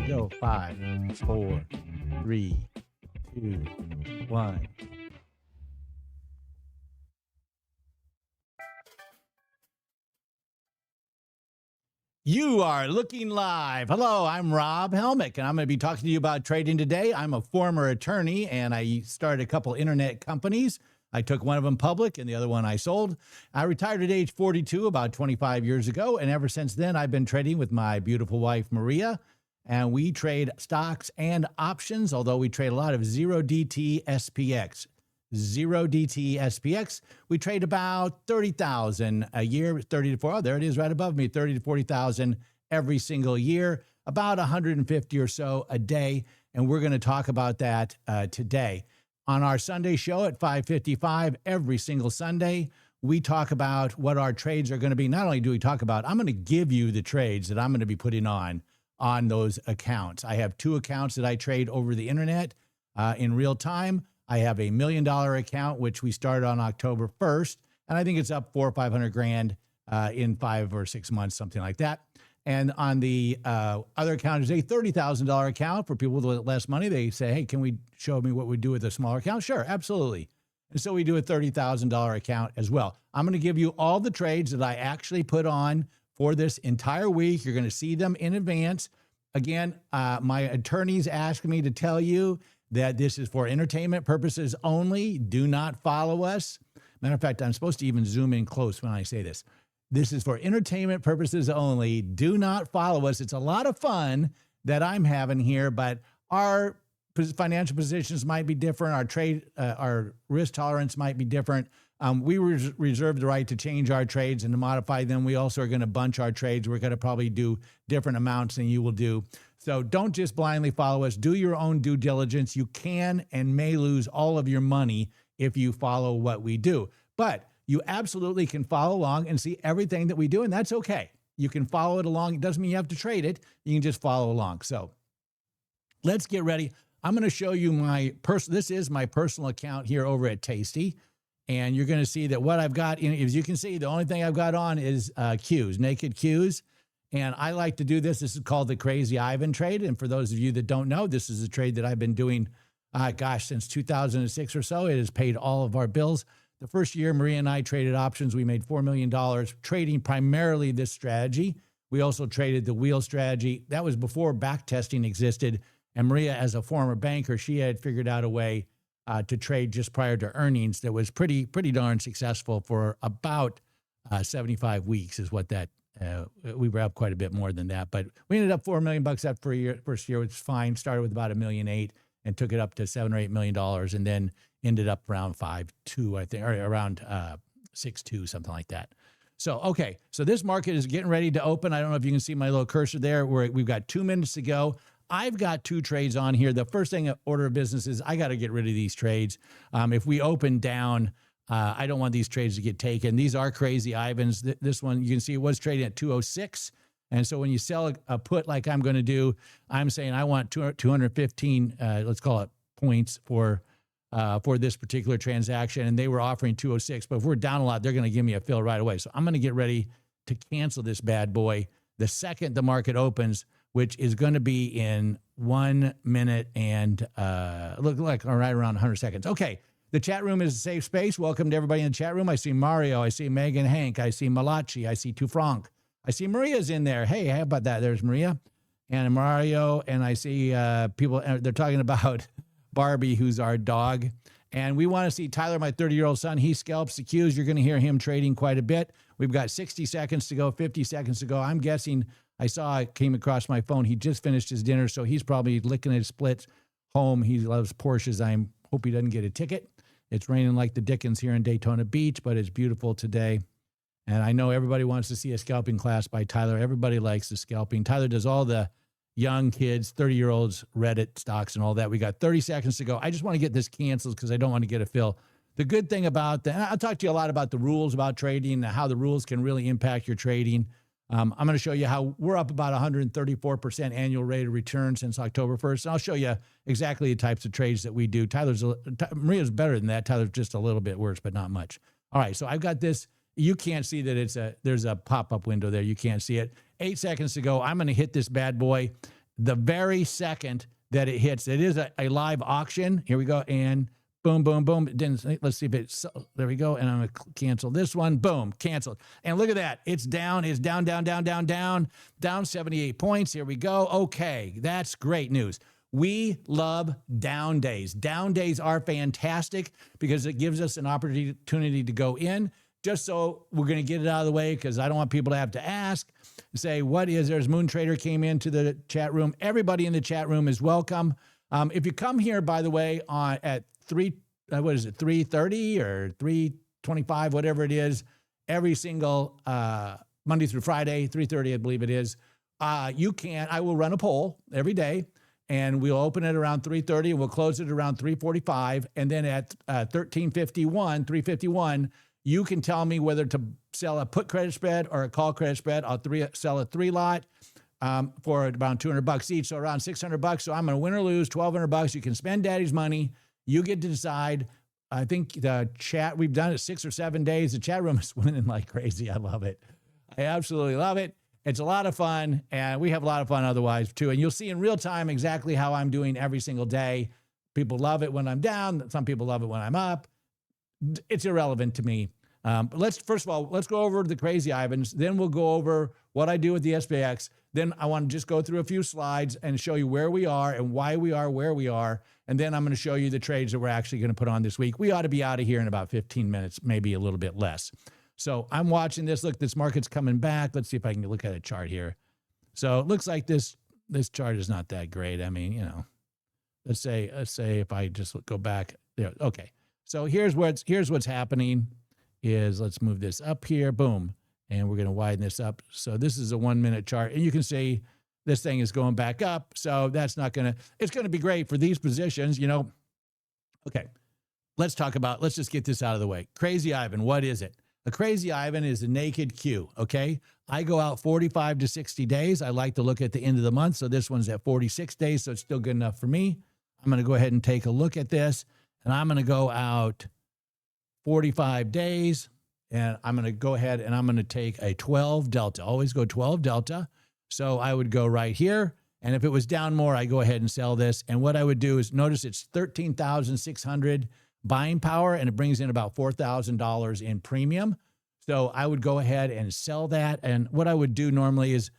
Go 5, 4, 3, 2, 1. You are looking live. Hello, I'm Rob Helmick, and I'm going to be talking to you about trading today. I'm a former attorney, and I started a couple internet companies. I took one of them public, and the other one I sold. I retired at age 42 about 25 years ago, and ever since then, I've been trading with my beautiful wife, Maria, and we trade stocks and options, although we trade a lot of 0dte SPX. 0dte SPX. We trade about 30,000 a year, 30 to 40. Oh, there it is right above me, 30 to 40,000 every single year, about 150 or so a day. And we're going to talk about that today. On our Sunday show at 5:55 every single Sunday, we talk about what our trades are going to be. Not only do we talk about, I'm going to give you the trades that I'm going to be putting on those accounts. I have two accounts that I trade over the internet in real time. I have a $1 million account, which we started on October 1st, and I think it's up 400 or 500 grand in 5 or 6 months, something like that. And on the other account is a $30,000 account for people with less money. They say, hey, can we show me what we do with a smaller account? Sure, absolutely. And so we do a $30,000 account as well. I'm going to give you all the trades that I actually put on for this entire week. You're going to see them in advance. Again, my attorneys asked me to tell you that this is for entertainment purposes only. Do not follow us. Matter of fact, I'm supposed to even zoom in close when I say this. This is for entertainment purposes only. Do not follow us. It's a lot of fun that I'm having here, but our financial positions might be different. Our risk tolerance might be different. We reserve the right to change our trades and to modify them. We also are going to bunch our trades. We're going to probably do different amounts than you will do. So don't just blindly follow us. Do your own due diligence. You can and may lose all of your money if you follow what we do. But you absolutely can follow along and see everything that we do, and that's okay. You can follow it along. It doesn't mean you have to trade it. You can just follow along. So let's get ready. I'm going to show you this is my personal account here over at Tasty. And you're going to see that what I've got, as you can see, the only thing I've got on is Qs, naked Qs. And I like to do this. This is called the Crazy Ivan trade. And for those of you that don't know, this is a trade that I've been doing, since 2006 or so. It has paid all of our bills. The first year Maria and I traded options, we made $4 million trading primarily this strategy. We also traded the wheel strategy. That was before back testing existed. And Maria, as a former banker, she had figured out a way to trade just prior to earnings that was pretty darn successful for about 75 weeks is what that, we were up quite a bit more than that, but we ended up $4 million that first year, which is fine. Started with about $1.8 million and took it up to $7 or $8 million and then ended up around 5.2, I think, or around 6.2, something like that. So, okay. So this market is getting ready to open. I don't know if you can see my little cursor there where we've got 2 minutes to go. I've got 2 trades on here. The first thing, order of business is I got to get rid of these trades. If we open down, I don't want these trades to get taken. These are Crazy Ivans. This one, you can see it was trading at 206. And so when you sell a put like I'm going to do, I'm saying I want 215, let's call it points for this particular transaction. And they were offering 206. But if we're down a lot, they're going to give me a fill right away. So I'm going to get ready to cancel this bad boy the second the market opens, which is going to be in 1 minute and look like right around 100 seconds. Okay, the chat room is a safe space. Welcome to everybody in the chat room. I see Mario, I see Megan Hank, I see Malachi, I see Tufranc, I see Maria's in there. Hey, how about that? There's Maria and Mario, and I see people, they're talking about Barbie, who's our dog. And we want to see Tyler, my 30-year-old son. He scalps the Qs. You're going to hear him trading quite a bit. We've got 60 seconds to go, 50 seconds to go. I'm guessing, it came across my phone. He just finished his dinner, so he's probably licking his splits home. He loves Porsches. I hope he doesn't get a ticket. It's raining like the Dickens here in Daytona Beach, but it's beautiful today. And I know everybody wants to see a scalping class by Tyler. Everybody likes the scalping. Tyler does all the young kids, 30-year-olds, Reddit stocks and all that. We got 30 seconds to go. I just want to get this canceled because I don't want to get a fill. The good thing about that, and I'll talk to you a lot about the rules about trading and how the rules can really impact your trading. I'm going to show you how we're up about 134% annual rate of return since October 1st. And I'll show you exactly the types of trades that we do. Maria's better than that. Tyler's just a little bit worse, but not much. All right, so I've got this. You can't see that there's a pop-up window there. You can't see it. 8 seconds to go. I'm going to hit this bad boy. the very second that it hits. It is a live auction. Here we go. And boom, boom, boom. It didn't, let's see if it's, there we go. And I'm going to cancel this one. Boom, canceled. And look at that. It's down, down 78 points. Here we go. Okay, that's great news. We love down days. Down days are fantastic because it gives us an opportunity to go in. Just so we're going to get it out of the way, because I don't want people to have to ask, say, what is, there's Moon Trader came into the chat room. Everybody in the chat room is welcome. If you come here, by the way, at 3:30 or 3:25, whatever it is, every single Monday through Friday, 3:30, I believe it is, I will run a poll every day, and we'll open it around 3:30 and we'll close it around 3:45. And then at 3:51, you can tell me whether to sell a put credit spread or a call credit spread. I'll sell a 3-lot for around $200 each, so around $600. So I'm going to win or lose $1,200. You can spend daddy's money. You get to decide. I think the chat, we've done it 6 or 7 days. The chat room is winning like crazy. I love it. I absolutely love it. It's a lot of fun, and we have a lot of fun otherwise too. And you'll see in real time exactly how I'm doing every single day. People love it when I'm down. Some people love it when I'm up. It's irrelevant to me. But first of all, let's go over the Crazy Ivans. Then we'll go over what I do with the SPX. Then I want to just go through a few slides and show you where we are and why we are where we are. And then I'm going to show you the trades that we're actually going to put on this week. We ought to be out of here in about 15 minutes, maybe a little bit less. So I'm watching this. Look, this market's coming back. Let's see if I can look at a chart here. So it looks like this chart is not that great. I mean, let's say if I just go back there. Okay. So here's what's happening. Let's move this up here, boom, and we're going to widen this up. So this is a 1-minute chart, and you can see this thing is going back up. So that's not going to, it's going to be great for these positions, Okay, let's just get this out of the way. Crazy Ivan, what is it? A Crazy Ivan is a naked Q, okay? I go out 45 to 60 days. I like to look at the end of the month, so this one's at 46 days, so it's still good enough for me. I'm going to go ahead and take a look at this, and I'm going to go out 45 days, and I'm going to go ahead and I'm going to take a 12 delta. Always go 12 delta. So I would go right here, and if it was down more, I go ahead and sell this. And what I would do is, notice it's 13,600 buying power, and it brings in about $4,000 in premium. So I would go ahead and sell that. And what I would do normally is,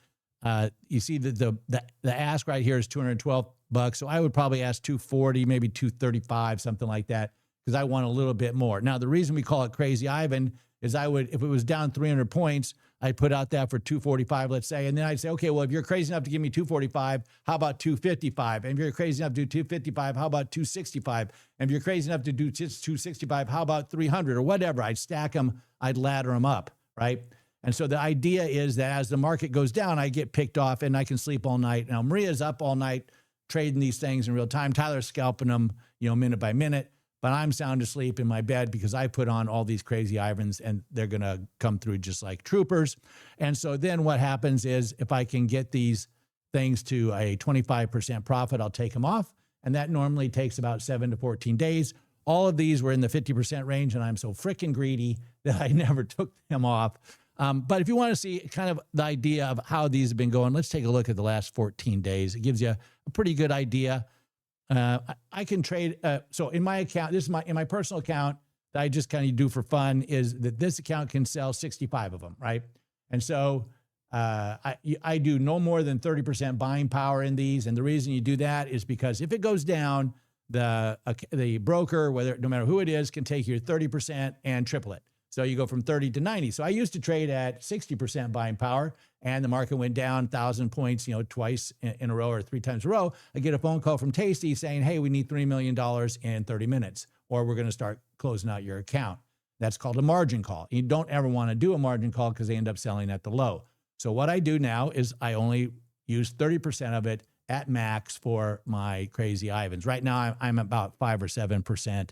you see that the ask right here is $212. So I would probably ask 240, maybe 235, something like that, because I want a little bit more. Now, the reason we call it Crazy Ivan is if it was down 300 points, I'd put out that for 245, let's say, and then I'd say, okay, well, if you're crazy enough to give me 245, how about 255? And if you're crazy enough to do 255, how about 265? And if you're crazy enough to do 265, how about 300 or whatever? I'd stack them, I'd ladder them up, right? And so the idea is that as the market goes down, I get picked off and I can sleep all night. Now, Maria's up all night trading these things in real time. Tyler's scalping them, minute by minute. But I'm sound asleep in my bed because I put on all these Crazy Ivans, and they're going to come through just like troopers. And so then what happens is, if I can get these things to a 25% profit, I'll take them off. And that normally takes about 7 to 14 days. All of these were in the 50% range, and I'm so freaking greedy that I never took them off. But if you want to see kind of the idea of how these have been going, let's take a look at the last 14 days. It gives you a pretty good idea. I can trade. So in my account, in my personal account that I just kind of do for fun, is that this account can sell 65 of them, right? And so I do no more than 30% buying power in these. And the reason you do that is because if it goes down, the broker, no matter who it is, can take your 30% and triple it. So you go from 30 to 90. So I used to trade at 60% buying power, and the market went down 1,000 points, twice in a row or 3 times in a row. I get a phone call from Tasty saying, hey, we need $3 million in 30 minutes, or we're going to start closing out your account. That's called a margin call. You don't ever want to do a margin call because they end up selling at the low. So what I do now is I only use 30% of it at max for my Crazy Ivans. Right now, I'm about 5 or 7%.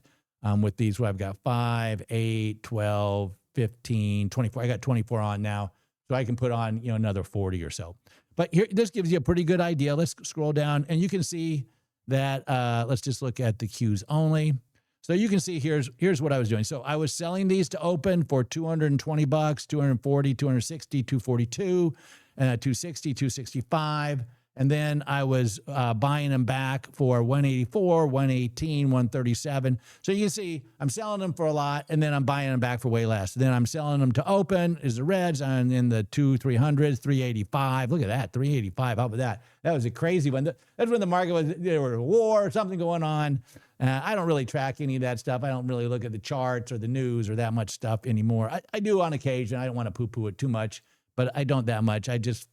With these, where I've got 5, 8, 12, 15, 24. I got 24 on now, so I can put on, another 40 or so. But here, this gives you a pretty good idea. Let's scroll down, and you can see that, let's just look at the Qs only. So you can see here's what I was doing. So I was selling these to open for $220, 240, 260, 242, 260, 265. And then I was buying them back for 184, 118, 137. So you can see I'm selling them for a lot, and then I'm buying them back for way less. Then I'm selling them to open is the reds on in the 300s, 385. Look at that, 385. How about that? That was a crazy one. That's when the market was, there was a war or something going on. I don't really track any of that stuff. I don't really look at the charts or the news or that much stuff anymore. I do on occasion. I don't want to poo-poo it too much, but I don't that much. I just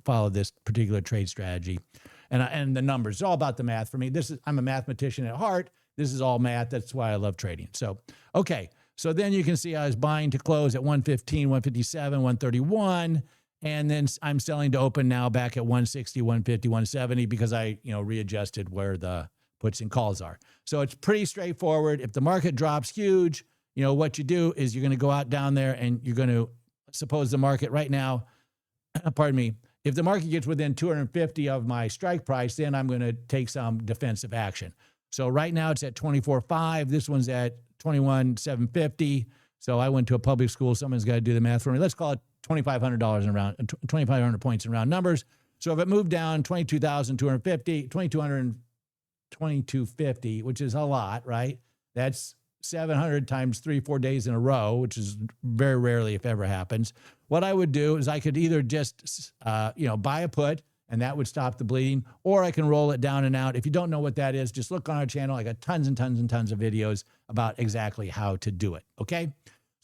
follow this particular trade strategy, and the numbers. It's all about the math for me. I'm a mathematician at heart. This is all math. That's why I love trading. So, okay. So then you can see I was buying to close at 115, 157, 131, and then I'm selling to open now back at 160, 150, 170 because I readjusted where the puts and calls are. So it's pretty straightforward. If the market drops huge, what you do is you're going to go out down there and you're going to suppose the market right now. Pardon me, if the market gets within 250 of my strike price, then I'm going to take some defensive action. So right now it's at 24.5. This one's at 21,750. So I went to a public school. Someone's got to do the math for me. Let's call it $2,500 in round, 2,500 points in round numbers. So if it moved down 22,250, 2250, which is a lot, right? That's 700 times 3-4 days in a row, which is very rarely, if ever, happens. What I would do is I could either just, buy a put, and that would stop the bleeding, or I can roll it down and out. If you don't know what that is, just look on our channel. I got tons and tons and tons of videos about exactly how to do it, okay?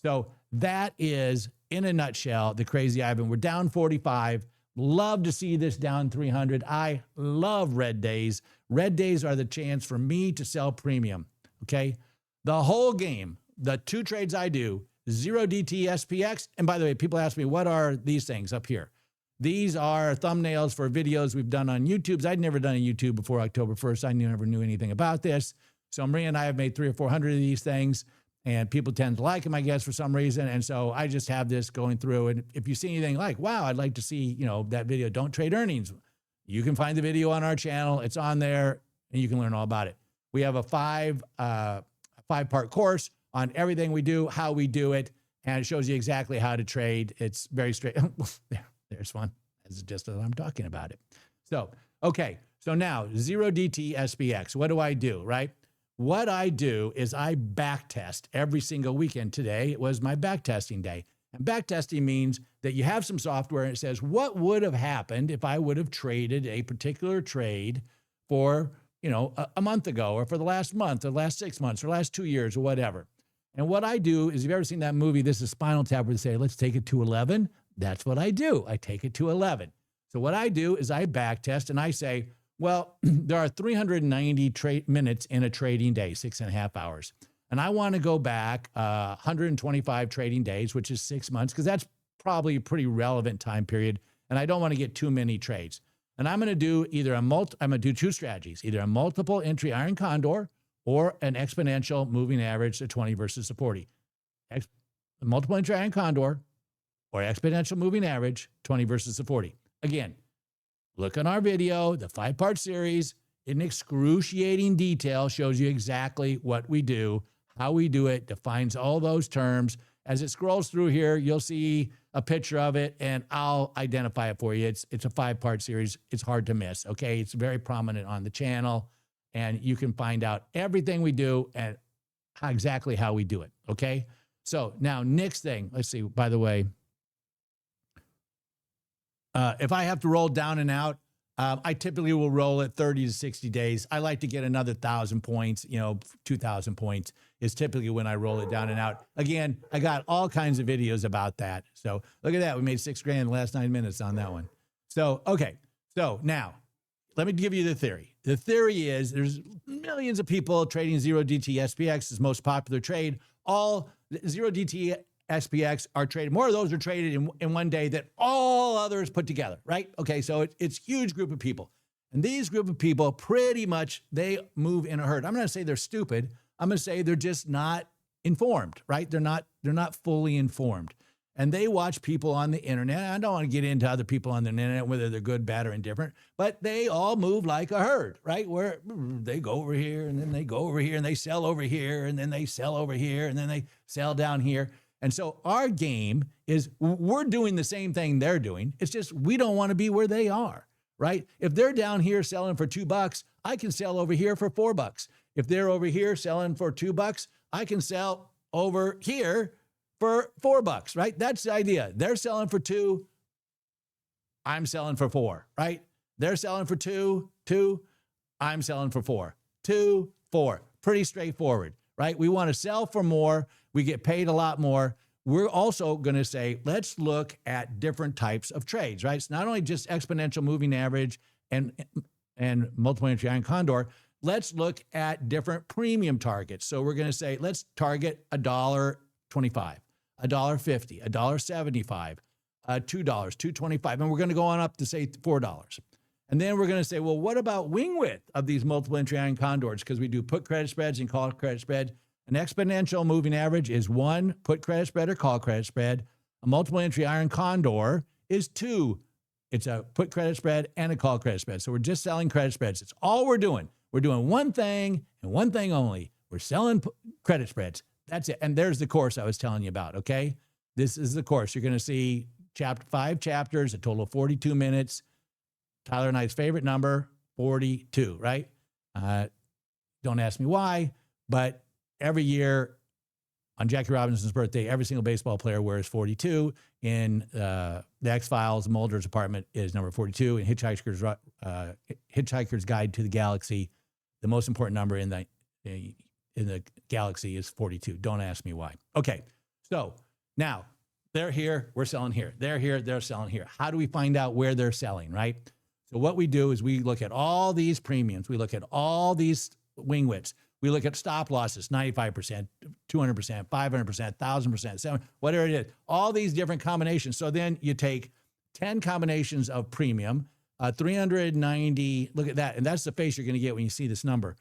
So that is, in a nutshell, the Crazy Ivan. We're down 45. Love to see this down 300. I love red days. Red days are the chance for me to sell premium, okay? The whole game, the two trades I do, 0dte SPX. And by the way, people ask me, what are these things up here? These are thumbnails for videos we've done on YouTube. I'd never done a YouTube before October 1st. I never knew anything about this. So Maria and I have made 300 or 400 of these things, and people tend to like them, I guess, for some reason. And so I just have this going through. And if you see anything like, wow, I'd like to see, that video, Don't Trade Earnings, you can find the video on our channel. It's on there, and you can learn all about it. We have a five-part course on everything we do, how we do it, and it shows you exactly how to trade. It's very straight. There's one. That's just as I'm talking about it. So, okay. So now 0dte SPX. What do I do, right? What I do is I back test every single weekend. Today it was my back testing day. And back testing means that you have some software and it says, what would have happened if I would have traded a particular trade for, a month ago, or for the last month, or the last 6 months, or last 2 years, or whatever. And what I do is, you've ever seen that movie, This is Spinal Tap, where they say, let's take it to 11? That's what I do. I take it to 11. So what I do is I back test and I say, well, there are 390 minutes in a trading day, 6.5 hours. And I want to go back 125 trading days, which is 6 months, because that's probably a pretty relevant time period. And I don't want to get too many trades. And I'm going to do I'm going to do two strategies, either a multiple entry iron condor or an exponential moving average, the 20 versus the 40. Multiple entry iron condor or exponential moving average, 20 versus the 40. Again, look on our video, the 5-part series, in excruciating detail, shows you exactly what we do, how we do it, defines all those terms. As it scrolls through here, you'll see a picture of it, and I'll identify it for you. It's a 5-part series. It's hard to miss, okay? It's very prominent on the channel, and you can find out everything we do and exactly how we do it, okay? So now, next thing, let's see, by the way, if I have to roll down and out, I typically will roll at 30 to 60 days. I like to get another 1,000 points, 2,000 points is typically when I roll it down and out. Again, I got all kinds of videos about that. So look at that. We made $6,000 in the last 9 minutes on that one. So, okay. So now let me give you the theory. The theory is there's millions of people trading 0dte SPX, is most popular trade. All 0dte SPX are traded. More of those are traded in one day than all others put together, right? Okay, so it's a huge group of people. And these group of people, pretty much, they move in a herd. I'm not going to say they're stupid. I'm going to say they're just not informed, right? They're not fully informed. And they watch people on the internet. I don't want to get into other people on the internet, whether they're good, bad, or indifferent, but they all move like a herd, right? Where they go over here, and then they go over here, and they sell over here, and then they sell over here, and then they sell down here. And so our game is, we're doing the same thing they're doing. It's just we don't want to be where they are. right? If they're down here selling for $2, I can sell over here for $4. If they're over here selling for $2, I can sell over here for $4, right? That's the idea. They're selling for 2, I'm selling for 4, right? They're selling for 2, I'm selling for 4, 2, 4. Pretty straightforward, right? We want to sell for more. We get paid a lot more. We're also going to say, let's look at different types of trades, right? It's not only just exponential moving average and multiple entry iron condor. Let's look at different premium targets. So we're going to say, let's target $1.25, $1.50, $1.75, $2, $2.25. And we're going to go on up to say $4. And then we're going to say, well, what about wing width of these multiple entry iron condors? Because we do put credit spreads and call credit spread. An exponential moving average is 1 put credit spread or call credit spread. A multiple entry iron condor is 2. It's a put credit spread and a call credit spread. So we're just selling credit spreads. It's all we're doing. We're doing one thing and one thing only. We're selling credit spreads. That's it. And there's the course I was telling you about, okay? This is the course. You're going to see 5 chapters, a total of 42 minutes. Tyler and I's favorite number, 42, right? Don't ask me why, but every year on Jackie Robinson's birthday, every single baseball player wears 42. In the X-Files, Mulder's apartment is number 42. In Hitchhiker's Guide to the Galaxy, the most important number in the galaxy is 42. Don't ask me why. Okay, so now they're here, we're selling here. They're here, they're selling here. How do we find out where they're selling, right? So what we do is we look at all these premiums. We look at all these wing widths. We look at stop losses, 95%, 200%, 500%, 1,000%, 7, whatever it is, all these different combinations. So then you take 10 combinations of premium, 390, look at that. And that's the face you're going to get when you see this number.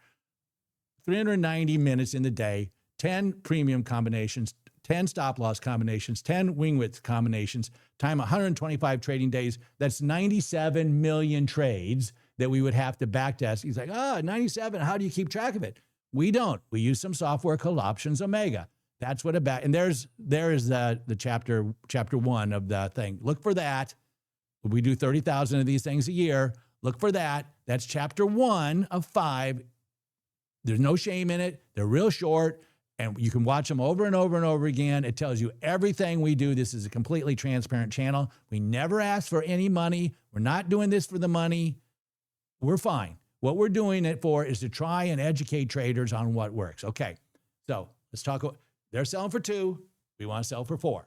390 minutes in the day, 10 premium combinations, 10 stop loss combinations, 10 wing width combinations, time 125 trading days. That's 97 million trades that we would have to backtest. He's like, 97, how do you keep track of it? We don't. We use some software called Options Omega. That's what and there is the chapter 1 of the thing. Look for that. We do 30,000 of these things a year. Look for that. That's chapter 1 of 5. There's no shame in it. They're real short, and you can watch them over and over and over again. It tells you everything we do. This is a completely transparent channel. We never ask for any money. We're not doing this for the money. We're fine. What we're doing it for is to try and educate traders on what works. Okay, so let's talk. They're selling for 2. We want to sell for 4.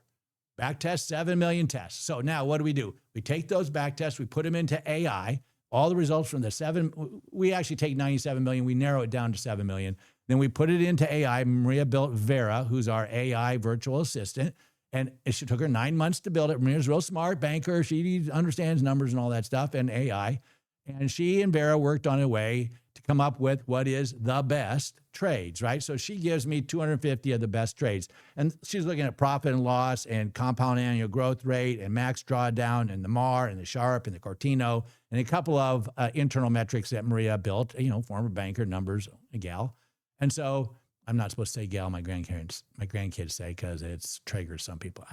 Back test 7 million tests. So now what do? We take those back tests, we put them into AI. All the results from the 7, we actually take 97 million, we narrow it down to 7 million. Then we put it into AI. Maria built Vera, who's our AI virtual assistant. And it took her 9 months to build it. Maria's a real smart banker. She understands numbers and all that stuff and AI. And she and Vera worked on a way to come up with what is the best trades, right? So she gives me 250 of the best trades. And she's looking at profit and loss and compound annual growth rate and max drawdown and the MAR and the Sharp and the Cortino and a couple of internal metrics that Maria built, former banker, numbers, a gal. And so I'm not supposed to say gal, my grandkids say, because it's triggers some people.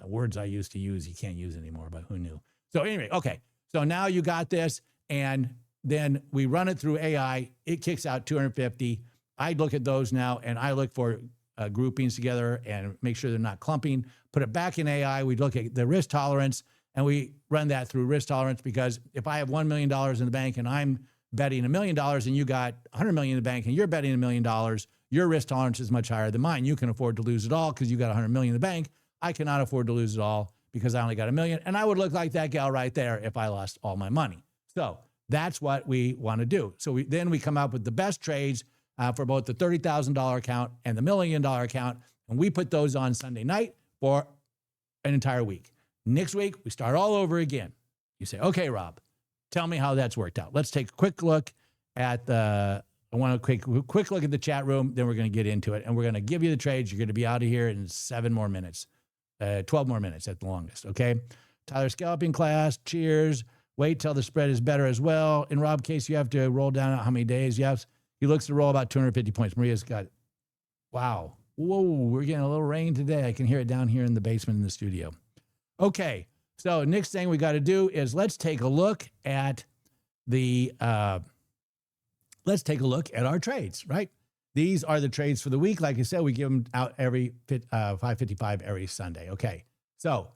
Words I used to use, you can't use anymore, but who knew? So anyway, okay. So now you got this. And then we run it through AI. It kicks out 250. I look at those now, and I look for groupings together and make sure they're not clumping. Put it back in AI. We look at the risk tolerance, and we run that through risk tolerance, because if I have $1 million in the bank and I'm betting $1 million and you got $100 million in the bank and you're betting $1 million, your risk tolerance is much higher than mine. You can afford to lose it all because you got $100 million in the bank. I cannot afford to lose it all because I only got $1 million. And I would look like that gal right there if I lost all my money. So that's what we want to do. So we come up with the best trades for both the $30,000 account and the $1 million account, and we put those on Sunday night for an entire week. Next week, we start all over again. You say, okay, Rob, tell me how that's worked out. Let's take a quick look at I want a quick look at the chat room, then we're going to get into it, and we're going to give you the trades. You're going to be out of here in 7 more minutes, 12 more minutes at the longest, okay? Tyler scalping class, cheers. Wait till the spread is better as well. In Rob case, you have to roll down how many days. Yes, he looks to roll about 250 points. Maria's got, wow. Whoa, we're getting a little rain today. I can hear it down here in the basement in the studio. Okay, so next thing we got to do is let's take a look at the let's take a look at our trades, right? These are the trades for the week. Like I said, we give them out every 5:55 every Sunday. Okay. So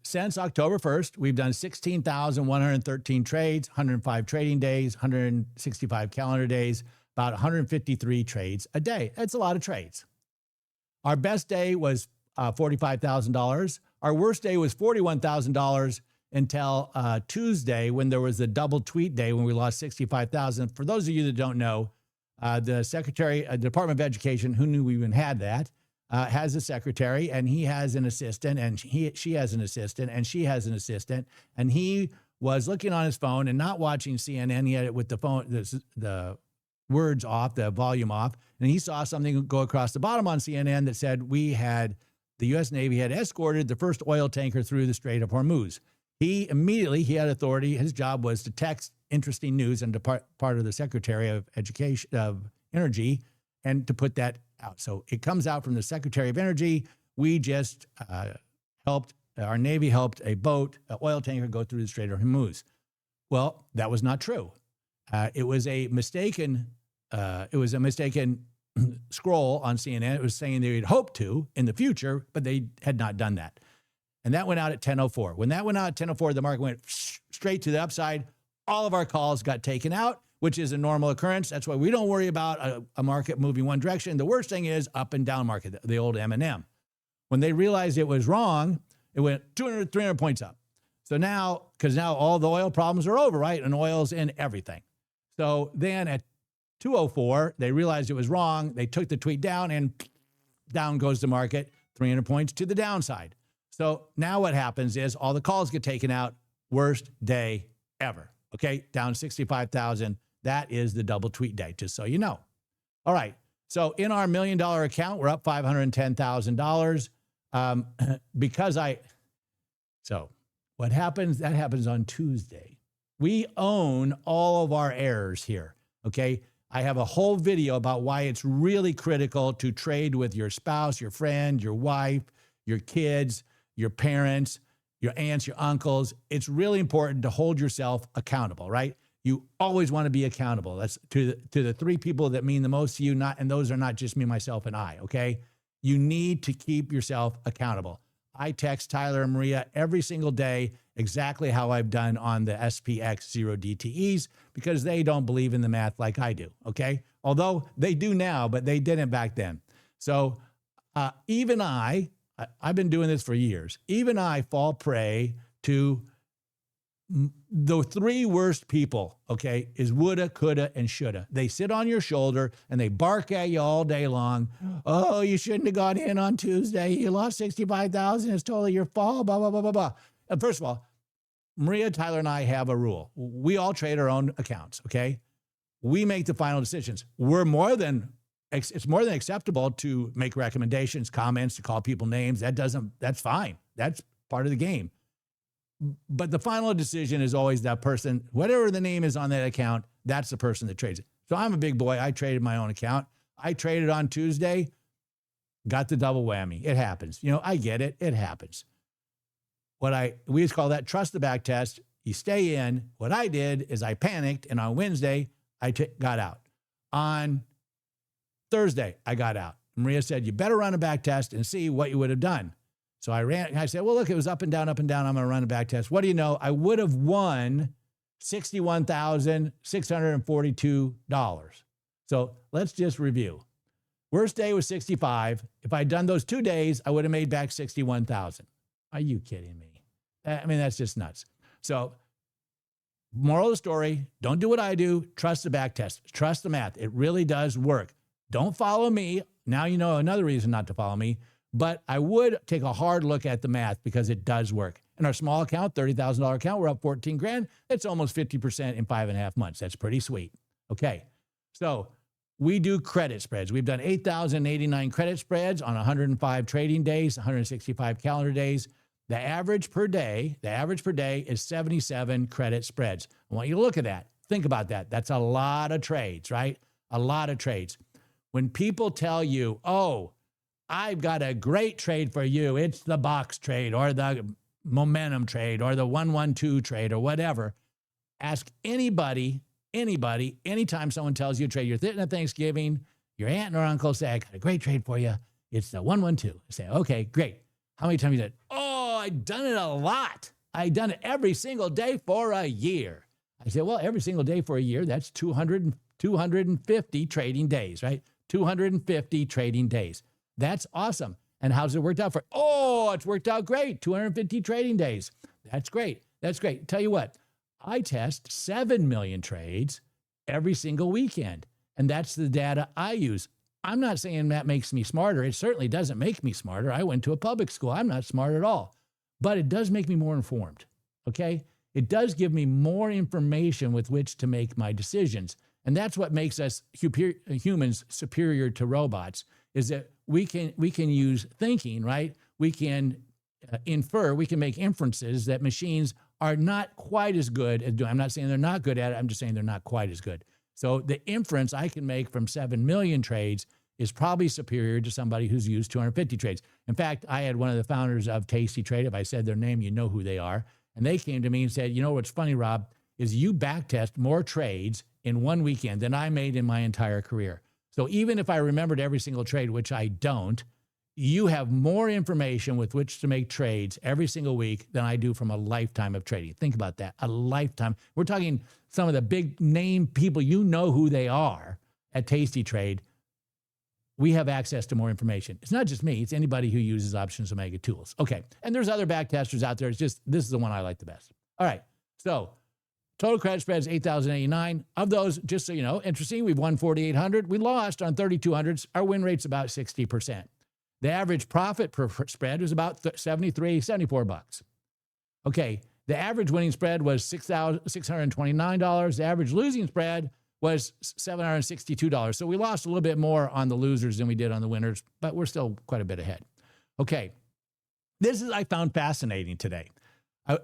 since October 1st, we've done 16,113 trades, 105 trading days, 165 calendar days, about 153 trades a day. That's a lot of trades. Our best day was $45,000. Our worst day was $41,000 until Tuesday, when there was a double tweet day when we lost 65,000. For those of you that don't know, the Secretary, Department of Education, who knew we even had that, has a secretary, and he has an assistant, and she has an assistant, and she has an assistant, and he was looking on his phone and not watching CNN. He had it with the phone, the words off, the volume off, and he saw something go across the bottom on CNN that said the U.S. Navy had escorted the first oil tanker through the Strait of Hormuz. He had authority. His job was to text interesting news and to part of the Secretary of Energy, and to put that out. So it comes out from the Secretary of Energy. We just our Navy helped an oil tanker go through the Strait of Hormuz. Well, that was not true. It was a mistaken scroll on CNN. It was saying they had hoped to in the future, but they had not done that. And that went out at 10:04. When that went out at 10:04, the market went straight to the upside. All of our calls got taken out, which is a normal occurrence. That's why we don't worry about a market moving one direction. The worst thing is up and down market, the old M&M. When they realized it was wrong, it went 200, 300 points up. So now, because now all the oil problems are over, right? And oil's in everything. So then at 2:04, they realized it was wrong. They took the tweet down, and down goes the market, 300 points to the downside. So now what happens is all the calls get taken out. Worst day ever. Okay, down 65,000. That is the double tweet day, just so you know. All right. So in our $1 million account, we're up $510,000. So what happens? That happens on Tuesday. We own all of our errors here. Okay. I have a whole video about why it's really critical to trade with your spouse, your friend, your wife, your kids, your parents, your aunts, your uncles. It's really important to hold yourself accountable, right? You always want to be accountable. That's to the three people that mean the most to you, and those are not just me, myself, and I, okay? You need to keep yourself accountable. I text Tyler and Maria every single day exactly how I've done on the SPX 0dte's, because they don't believe in the math like I do, okay? Although they do now, but they didn't back then. So even I've been doing this for years. Even I fall prey to the three worst people, okay, is woulda, coulda, and shoulda. They sit on your shoulder and they bark at you all day long. Oh, you shouldn't have gone in on Tuesday. You lost 65,000. It's totally your fault, blah, blah, blah, blah, blah. And first of all, Maria, Tyler, and I have a rule. We all trade our own accounts, okay? We make the final decisions. It's more than acceptable to make recommendations, comments, to call people names. That's fine. That's part of the game. But the final decision is always that person, whatever the name is on that account, that's the person that trades it. So I'm a big boy. I traded my own account. I traded on Tuesday, got the double whammy. It happens. I get it. It happens. We just call that trust the back test. You stay in. What I did is I panicked, and on Wednesday, I got out. On Thursday, I got out. Maria said, you better run a back test and see what you would have done. So I said, well, look, it was up and down, up and down. I'm going to run a back test. What do you know? I would have won $61,642. So let's just review. Worst day was 65. If I'd done those 2 days, I would have made back 61,000. Are you kidding me? I mean, that's just nuts. So moral of the story, don't do what I do. Trust the back test. Trust the math. It really does work. Don't follow me. Now you know another reason not to follow me. But I would take a hard look at the math, because it does work. In our small account, $30,000 account, we're up 14 grand. It's almost 50% in 5.5 months. That's pretty sweet. Okay. So we do credit spreads. We've done 8,089 credit spreads on 105 trading days, 165 calendar days. The average per day is 77 credit spreads. I want you to look at that. Think about that. That's a lot of trades, right? A lot of trades. When people tell you, oh, I've got a great trade for you, it's the box trade or the momentum trade or the 112 trade or whatever, Ask anybody, anytime someone tells you a trade, you're sitting at Thanksgiving, your aunt or uncle say, I got a great trade for you. It's the 112. Say, okay, great. How many times you did? Oh, I've done it a lot. I've done it every single day for a year. I said, well, every single day for a year, that's 250 trading days, right? 250 trading days. That's awesome. And how's it worked out for? Oh, it's worked out great. 250 trading days. That's great. That's great. Tell you what, I test 7 million trades every single weekend. And that's the data I use. I'm not saying that makes me smarter. It certainly doesn't make me smarter. I went to a public school. I'm not smart at all. But it does make me more informed, okay? It does give me more information with which to make my decisions. And that's what makes us humans superior to robots, is that we can use thinking, right? We can infer, we can make inferences that machines are not quite as good at doing. I'm not saying they're not good at it. I'm just saying they're not quite as good. So the inference I can make from 7 million trades is probably superior to somebody who's used 250 trades. In fact, I had one of the founders of Tasty Trade. If I said their name, you know who they are. And they came to me and said, you know what's funny, Rob, is you backtest more trades in one weekend than I made in my entire career. So even if I remembered every single trade, which I don't, you have more information with which to make trades every single week than I do from a lifetime of trading. Think about that, a lifetime. We're talking some of the big name people, you know who they are at Tasty Trade. We have access to more information. It's not just me, it's anybody who uses Options Omega tools. Okay, and there's other backtesters out there. It's just, this is the one I like the best. All right, so total credit spread is 8,089. Of those, just so you know, interesting, we've won 4,800. We lost on 3,200s. Our win rate's about 60%. The average profit per spread was about $74. Okay, the average winning spread was $629. The average losing spread was $762. So we lost a little bit more on the losers than we did on the winners, but we're still quite a bit ahead. Okay, this is I found fascinating today.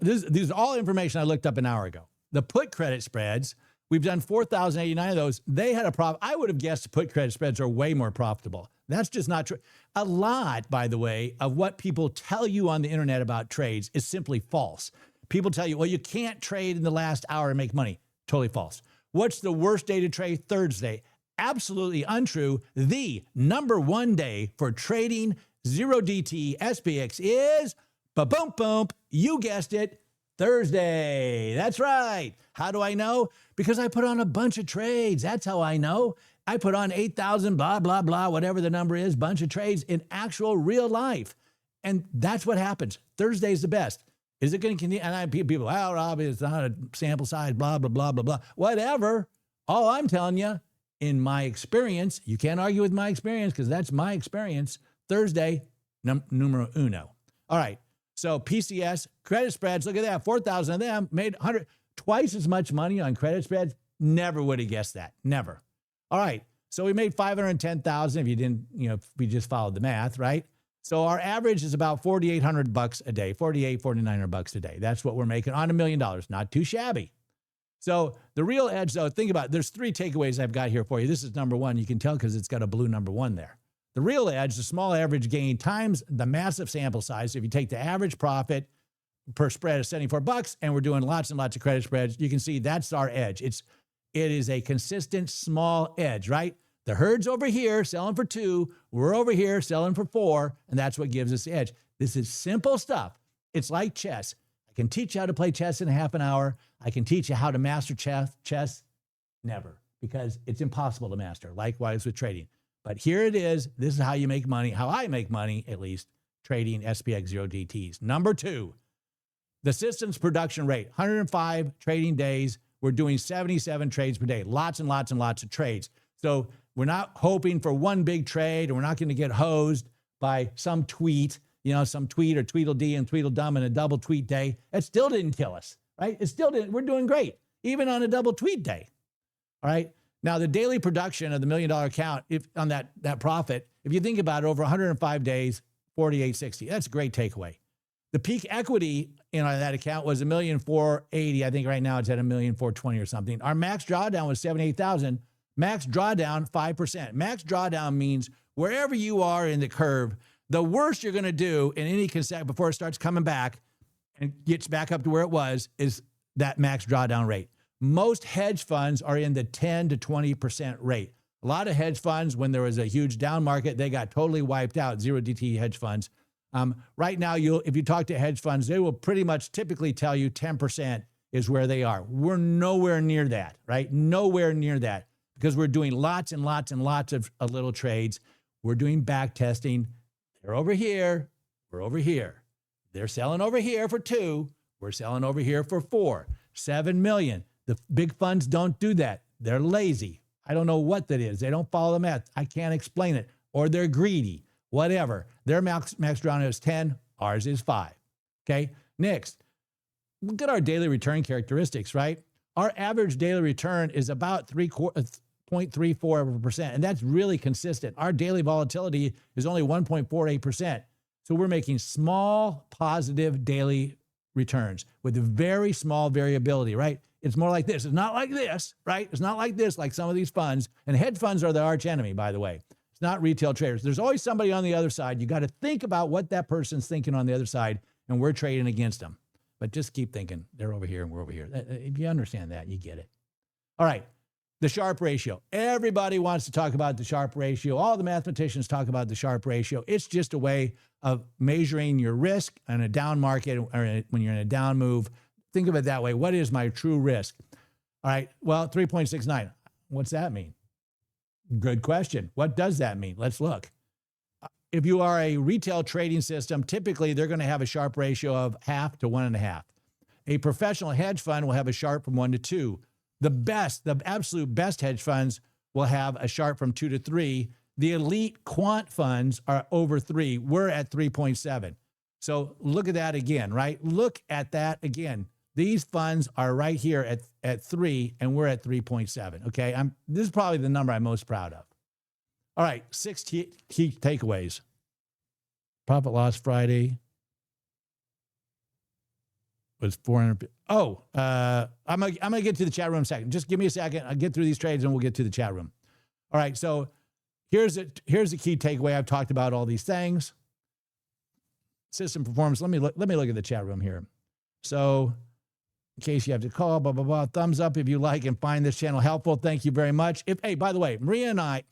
These are all information I looked up an hour ago. The put credit spreads, we've done 4,089 of those. They had a profit. I would have guessed put credit spreads are way more profitable. That's just not true. A lot, by the way, of what people tell you on the internet about trades is simply false. People tell you, well, you can't trade in the last hour and make money. Totally false. What's the worst day to trade? Thursday. Absolutely untrue. The number one day for trading 0dte SPX is, ba-boom, boom, you guessed it, Thursday. That's right. How do I know? Because I put on a bunch of trades. That's how I know. I put on 8,000, blah, blah, blah, whatever the number is, bunch of trades in actual real life. And that's what happens. Thursday's the best. Is it going to continue? And I people, well, Rob, it's not a sample size, blah, blah, blah, blah, blah. Whatever. All I'm telling you, in my experience, you can't argue with my experience because that's my experience. Thursday, numero uno. All right. So PCS, credit spreads, look at that. 4,000 of them made 100, twice as much money on credit spreads. Never would have guessed that. Never. All right. So we made 510,000 if you didn't, if we just followed the math, right? So our average is about $4,800 a day, $4,900 a day. That's what we're making on $1 million. Not too shabby. So the real edge, though, think about it. There's 3 takeaways I've got here for you. This is number 1. You can tell because it's got a blue number 1 there. The real edge, the small average gain times the massive sample size. If you take the average profit per spread of $74 and we're doing lots and lots of credit spreads, you can see that's our edge. It is a consistent small edge, right? The herd's over here selling for 2. We're over here selling for 4. And that's what gives us the edge. This is simple stuff. It's like chess. I can teach you how to play chess in a half an hour. I can teach you how to master chess. Never, because it's impossible to master. Likewise with trading. But here it is. This is how you make money, how I make money, at least, trading SPX 0DTs. Number 2, the system's production rate, 105 trading days. We're doing 77 trades per day, lots and lots and lots of trades. So we're not hoping for one big trade, and we're not going to get hosed by some tweet, some tweet or Tweedledee and Tweedledum in a double tweet day. It still didn't kill us, right? It still didn't. We're doing great, even on a double tweet day. All right. Now, the daily production of the $1 million account, if on that profit, if you think about it, over 105 days, 4860. That's a great takeaway. The peak equity on that account was $1,480,000. I think right now it's at $1,420,000 or something. Our max drawdown was $78,000. Max drawdown 5%. Max drawdown means wherever you are in the curve, the worst you're going to do in any consecutive before it starts coming back and gets back up to where it was is that max drawdown rate. Most hedge funds are in the 10 to 20% rate. A lot of hedge funds, when there was a huge down market, they got totally wiped out, 0DTE hedge funds. Right now, if you talk to hedge funds, they will pretty much typically tell you 10% is where they are. We're nowhere near that, right? Nowhere near that, because we're doing lots and lots and lots of little trades. We're doing back testing. They're over here. We're over here. They're selling over here for 2. We're selling over here for 4. 7 million. The big funds don't do that. They're lazy. I don't know what that is. They don't follow the math. I can't explain it. Or they're greedy. Whatever. Their max drawdown is 10. Ours is 5. Okay. Next, look at our daily return characteristics, right? Our average daily return is about 0.34%, and that's really consistent. Our daily volatility is only 1.48%. So we're making small positive daily returns with very small variability, right? It's more like this. It's not like this, right? It's not like this, like some of these funds. And hedge funds are the arch enemy, by the way. It's not retail traders. There's always somebody on the other side. You got to think about what that person's thinking on the other side, and we're trading against them. But just keep thinking, they're over here and we're over here. If you understand that, you get it. All right, the Sharpe ratio. Everybody wants to talk about the Sharpe ratio. All the mathematicians talk about the Sharpe ratio. It's just a way of measuring your risk in a down market or when you're in a down move. Think of it that way. What is my true risk? All right, well, 3.69. What's that mean? Good question. What does that mean? Let's look. If you are a retail trading system, typically they're going to have a Sharpe ratio of 0.5 to 1.5. A professional hedge fund will have a Sharpe from 1 to 2. The absolute best hedge funds will have a Sharpe from 2 to 3. The elite quant funds are over 3. We're at 3.7. So look at that again, right? Look at that again. These funds are right here at 3, and we're at 3.7. Okay, this is probably the number I'm most proud of. All right, 6 key takeaways. Profit loss Friday was 400. Oh, I'm gonna get to the chat room in a second. Just give me a second. I'll get through these trades and we'll get to the chat room. All right, so here's the key takeaway. I've talked about all these things. System performance. Let me look at the chat room here. So in case you have to call, blah, blah, blah, thumbs up if you like and find this channel helpful. Thank you very much. Hey, by the way, Maria and I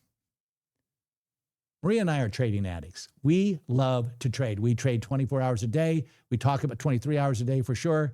are trading addicts. We love to trade. We trade 24 hours a day. We talk about 23 hours a day for sure,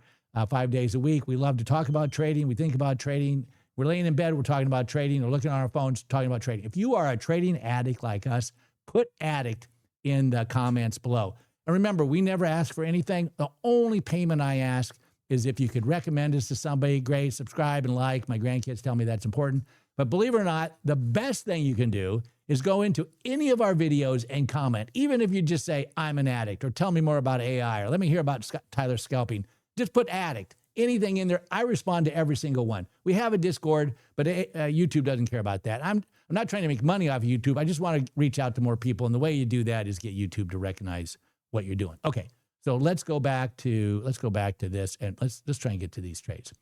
5 days a week. We love to talk about trading. We think about trading. We're laying in bed, we're talking about trading. We're looking on our phones, talking about trading. If you are a trading addict like us, put addict in the comments below. And remember, we never ask for anything. The only payment I ask is if you could recommend us to somebody, great, subscribe and like. My grandkids tell me that's important. But believe it or not, the best thing you can do is go into any of our videos and comment, even if you just say, I'm an addict, or tell me more about AI, or let me hear about Tyler scalping. Just put addict, anything in there. I respond to every single one. We have a Discord, but YouTube doesn't care about that. I'm not trying to make money off of YouTube. I just want to reach out to more people. And the way you do that is get YouTube to recognize what you're doing. Okay, so let's go back to this, and let's try and get to these trades.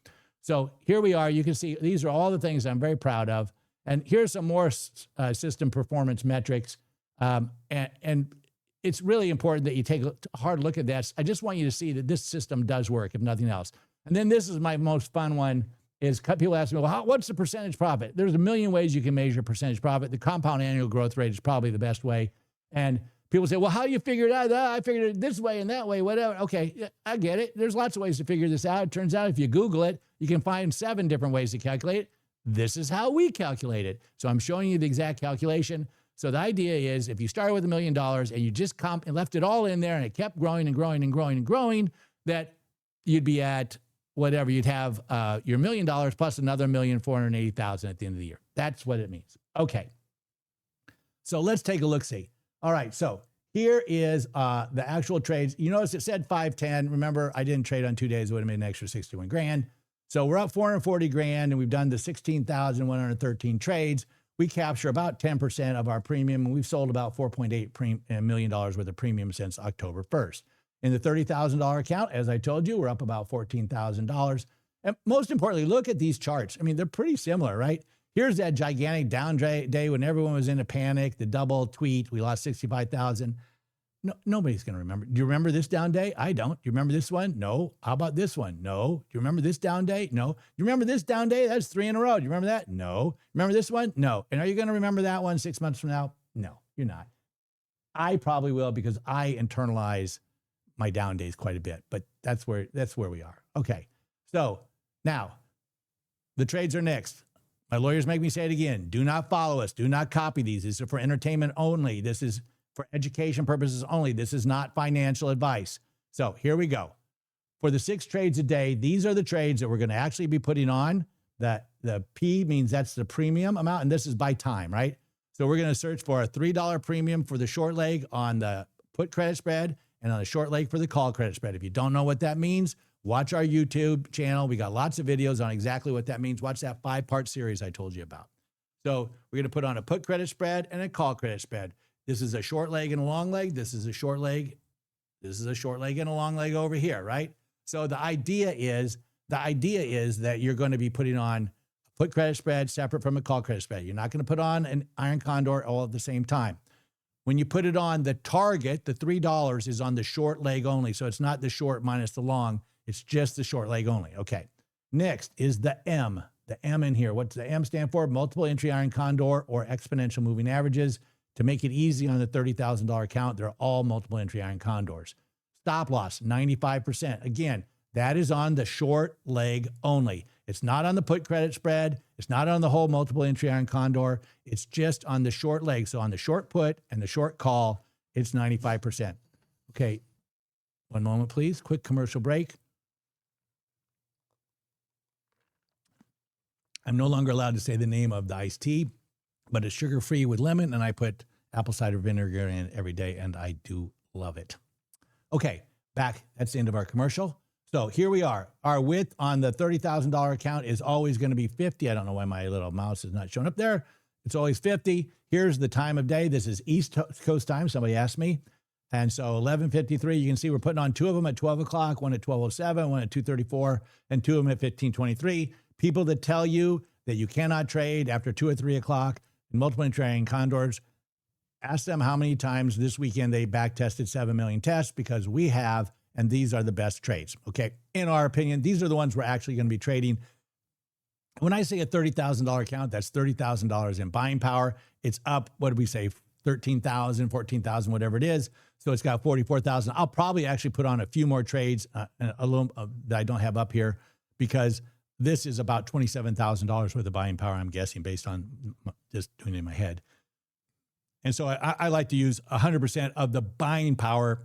So here we are. You can see these are all the things I'm very proud of. And here's some more system performance metrics. And it's really important that you take a hard look at this. I just want you to see that this system does work, if nothing else. And then this is my most fun one, is people ask me, well, what's the percentage profit? There's a million ways you can measure percentage profit. The compound annual growth rate is probably the best way. And people say, well, how do you figure it out? I figured it this way and that way, whatever. Okay, I get it. There's lots of ways to figure this out. It turns out if you Google it, you can find 7 different ways to calculate it. This is how we calculate it. So I'm showing you the exact calculation. So the idea is if you started with $1 million and you just and left it all in there and it kept growing and growing and growing and growing, that you'd be at whatever. You'd have your $1 million plus another $1,480,000 at the end of the year. That's what it means. Okay. So let's take a look-see. All right. So here is the actual trades. You notice it said 510. Remember, I didn't trade on 2 days. It would have made an extra 61 grand. So we're up 440 grand and we've done the 16,113 trades. We capture about 10% of our premium, and we've sold about $4.8 million worth of premium since October 1st. In the $30,000 account, as I told you, we're up about $14,000. And most importantly, look at these charts. I mean, they're pretty similar, right? Here's that gigantic down day when everyone was in a panic, the double tweet, we lost 65,000. No, nobody's going to remember. Do you remember this down day? I don't. Do you remember this one? No. How about this one? No. Do you remember this down day? No. Do you remember this down day? That's 3 in a row. Do you remember that? No. Remember this one? No. And are you going to remember that one 6 months from now? No, you're not. I probably will because I internalize my down days quite a bit, but that's where we are. Okay. So now the trades are next. My lawyers make me say it again. Do not follow us. Do not copy these. These are for entertainment only. This is for education purposes only. This is not financial advice. So here we go. For the 6 trades a day, these are the trades that we're going to actually be putting on. That the P means that's the premium amount, and this is by time, right? So we're going to search for a $3 premium for the short leg on the put credit spread and on the short leg for the call credit spread. If you don't know what that means, watch our YouTube channel. We got lots of videos on exactly what that means. Watch that 5-part series I told you about. So we're going to put on a put credit spread and a call credit spread. This is a short leg and a long leg. This is a short leg. This is a short leg and a long leg over here, right? So the idea is that you're going to be putting on a put credit spread separate from a call credit spread. You're not going to put on an iron condor all at the same time. When you put it on, the target, the $3 is on the short leg only. So it's not the short minus the long. It's just the short leg only. Okay. Next is the M. The M in here. What's the M stand for? Multiple entry iron condor or exponential moving averages. To make it easy on the $30,000 account, they're all multiple entry iron condors. Stop loss, 95%. Again, that is on the short leg only. It's not on the put credit spread. It's not on the whole multiple entry iron condor. It's just on the short leg. So on the short put and the short call, it's 95%. Okay, one moment, please. Quick commercial break. I'm no longer allowed to say the name of the iced tea, but it's sugar-free with lemon, and I put apple cider vinegar in it every day, and I do love it. Okay, back. That's the end of our commercial. So here we are. Our width on the $30,000 account is always going to be 50. I don't know why my little mouse is not showing up there. It's always 50. Here's the time of day. This is East Coast time. Somebody asked me. And so 11:53, you can see we're putting on 2 of them at 12 o'clock, one at 12:07, one at 2:34, and 2 of them at 15:23. People that tell you that you cannot trade after 2 or 3 o'clock in multiple entry iron condors, ask them how many times this weekend they back tested 7 million tests, because we have, and these are the best trades. Okay. In our opinion, these are the ones we're actually going to be trading. When I say a $30,000 account, that's $30,000 in buying power. It's up, what did we say? 13,000, 14,000, whatever it is. So it's got 44,000. I'll probably actually put on a few more trades, a little that I don't have up here, because this is about $27,000 worth of buying power, I'm guessing, based on just doing it in my head. And so I like to use 100% of the buying power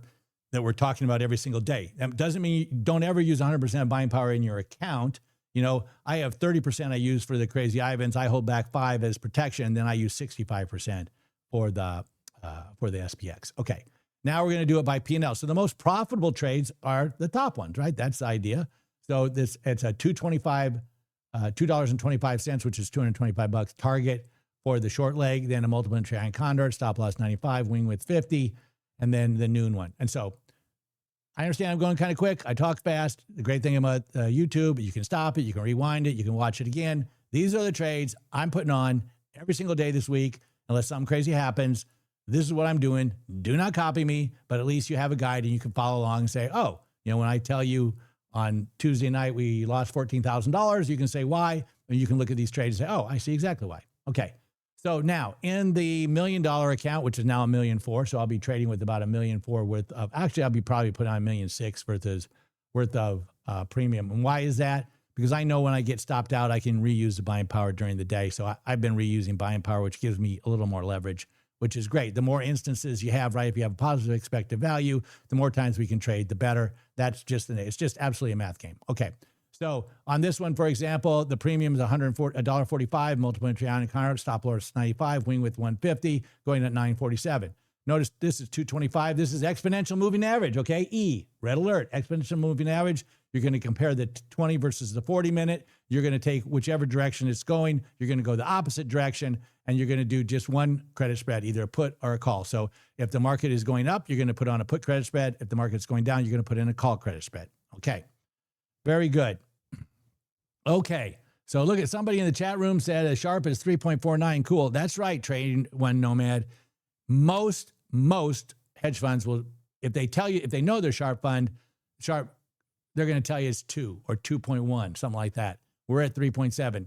that we're talking about every single day. That doesn't mean you don't ever use 100% of buying power in your account. You know, I have 30% I use for the crazy Ivans. I hold back 5 as protection. Then I use 65% for the SPX. Okay. Now we're going to do it by P&L. So the most profitable trades are the top ones, right? That's the idea. So it's a $2.25, which is $225 target for the short leg, then a multiple entry iron condor, stop loss 95, wing width 50, and then the noon one. And so I understand I'm going kind of quick. I talk fast. The great thing about YouTube, you can stop it, you can rewind it, you can watch it again. These are the trades I'm putting on every single day this week, unless something crazy happens. This is what I'm doing. Do not copy me, but at least you have a guide and you can follow along and say, oh, you know, when I tell you on Tuesday night we lost $14,000, you can say why, and you can look at these trades and say, oh, I see exactly why. Okay. So now in the $1 million account, which is now $1.4 million, so I'll be trading with about $1.4 million worth of, actually I'll be probably putting on $1.6 million worth of premium. And why is that? Because I know when I get stopped out, I can reuse the buying power during the day. So I've been reusing buying power, which gives me a little more leverage, which is great. The more instances you have, right? If you have a positive expected value, the more times we can trade, the better. That's just it's just absolutely a math game. Okay. So on this one, for example, the premium is $1.45, multiple entry iron condor, stop loss 95, wing width 150, going at 947. Notice this is 225. This is exponential moving average, okay? E, red alert, exponential moving average. You're going to compare the 20 versus the 40 minute. You're going to take whichever direction it's going. You're going to go the opposite direction, and you're going to do just one credit spread, either a put or a call. So if the market is going up, you're going to put on a put credit spread. If the market's going down, you're going to put in a call credit spread. Okay, very good. Okay, so look at somebody in the chat room said as sharp as 3.49. Cool. That's right, Trading One Nomad. Most hedge funds will, if they tell you, if they know they're sharp, they're going to tell you it's 2 or 2.1, something like that. We're at 3.7.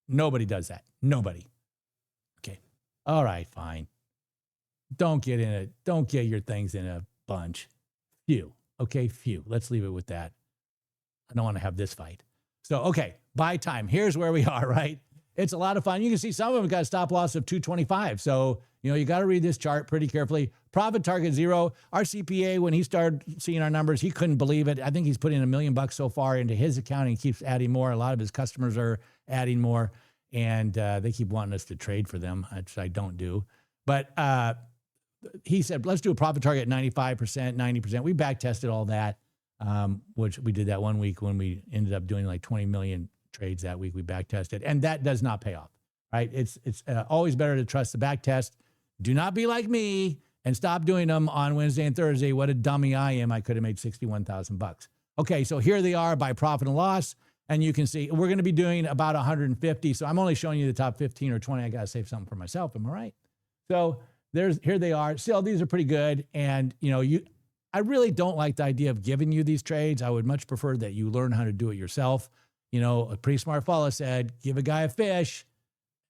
Nobody does that. Nobody. Okay. All right, fine. Don't get your things in a bunch. Few. Okay, few. Let's leave it with that. I don't want to have this fight. So, okay, buy time. Here's where we are, right? It's a lot of fun. You can see some of them got a stop loss of 225. So, you got to read this chart pretty carefully. Profit target 0. Our CPA, when he started seeing our numbers, he couldn't believe it. I think he's put in $1 million so far into his account, and he keeps adding more. A lot of his customers are adding more, and they keep wanting us to trade for them, which I don't do. But he said, let's do a profit target 95%, 90%. We back tested all that, which we did that one week when we ended up doing like 20 million trades that week. We back tested, and that does not pay off, right? It's always better to trust the back test. Do not be like me and stop doing them on Wednesday and Thursday. What a dummy I am. I could have made $61,000. Okay, so here they are by profit and loss. And you can see we're going to be doing about 150. So I'm only showing you the top 15 or 20. I got to save something for myself. Am I right? So here they are. Still, these are pretty good. And, I really don't like the idea of giving you these trades. I would much prefer that you learn how to do it yourself. A pretty smart fellow said, give a guy a fish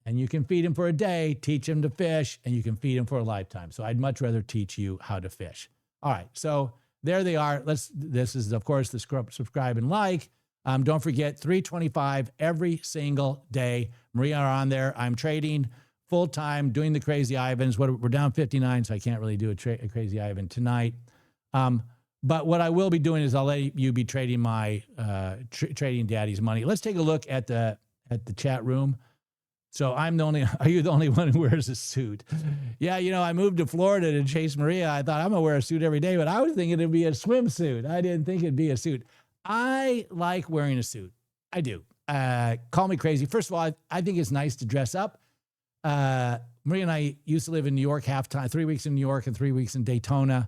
and you can feed him for a day, teach him to fish, and you can feed him for a lifetime. So I'd much rather teach you how to fish. All right. So there they are. This is, of course, the subscribe and like. Don't forget, 325 every single day. Maria are on there. I'm trading full-time, doing the Crazy Ivans. We're down 59, so I can't really do a Crazy Ivan tonight. But what I will be doing is I'll let you be trading my trading daddy's money. Let's take a look at the chat room. So are you the only one who wears a suit? Yeah, I moved to Florida to chase Maria. I thought I'm going to wear a suit every day, but I was thinking it'd be a swimsuit. I didn't think it'd be a suit. I like wearing a suit. I do. Call me crazy. First of all, I think it's nice to dress up. Maria and I used to live in New York half time, 3 weeks in New York and 3 weeks in Daytona.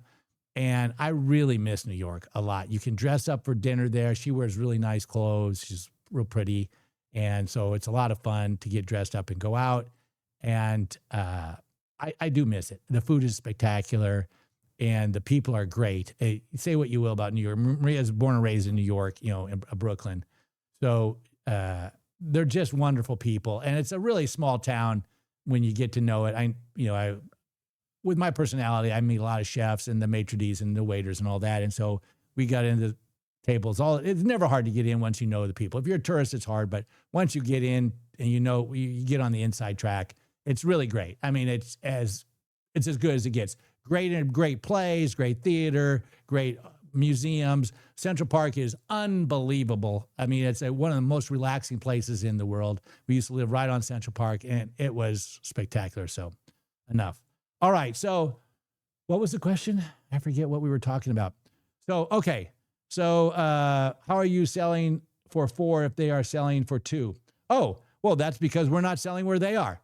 And I really miss New York a lot. You can dress up for dinner there. She wears really nice clothes. She's real pretty. And so it's a lot of fun to get dressed up and go out. And I do miss it. The food is spectacular. And the people are great. Say what you will about New York. Maria's born and raised in New York, in Brooklyn. So they're just wonderful people. And it's a really small town when you get to know it. With my personality, I meet a lot of chefs and the maitre d's and the waiters and all that. And so we got into tables. It's never hard to get in once you know the people. If you're a tourist, it's hard. But once you get in and you get on the inside track, it's really great. I mean, it's as good as it gets. Great plays, great theater, great museums. Central Park is unbelievable. I mean, it's one of the most relaxing places in the world. We used to live right on Central Park, and it was spectacular. So enough. All right. So what was the question? I forget what we were talking about. So, okay. So how are you selling for 4 if they are selling for 2? Oh, well, that's because we're not selling where they are.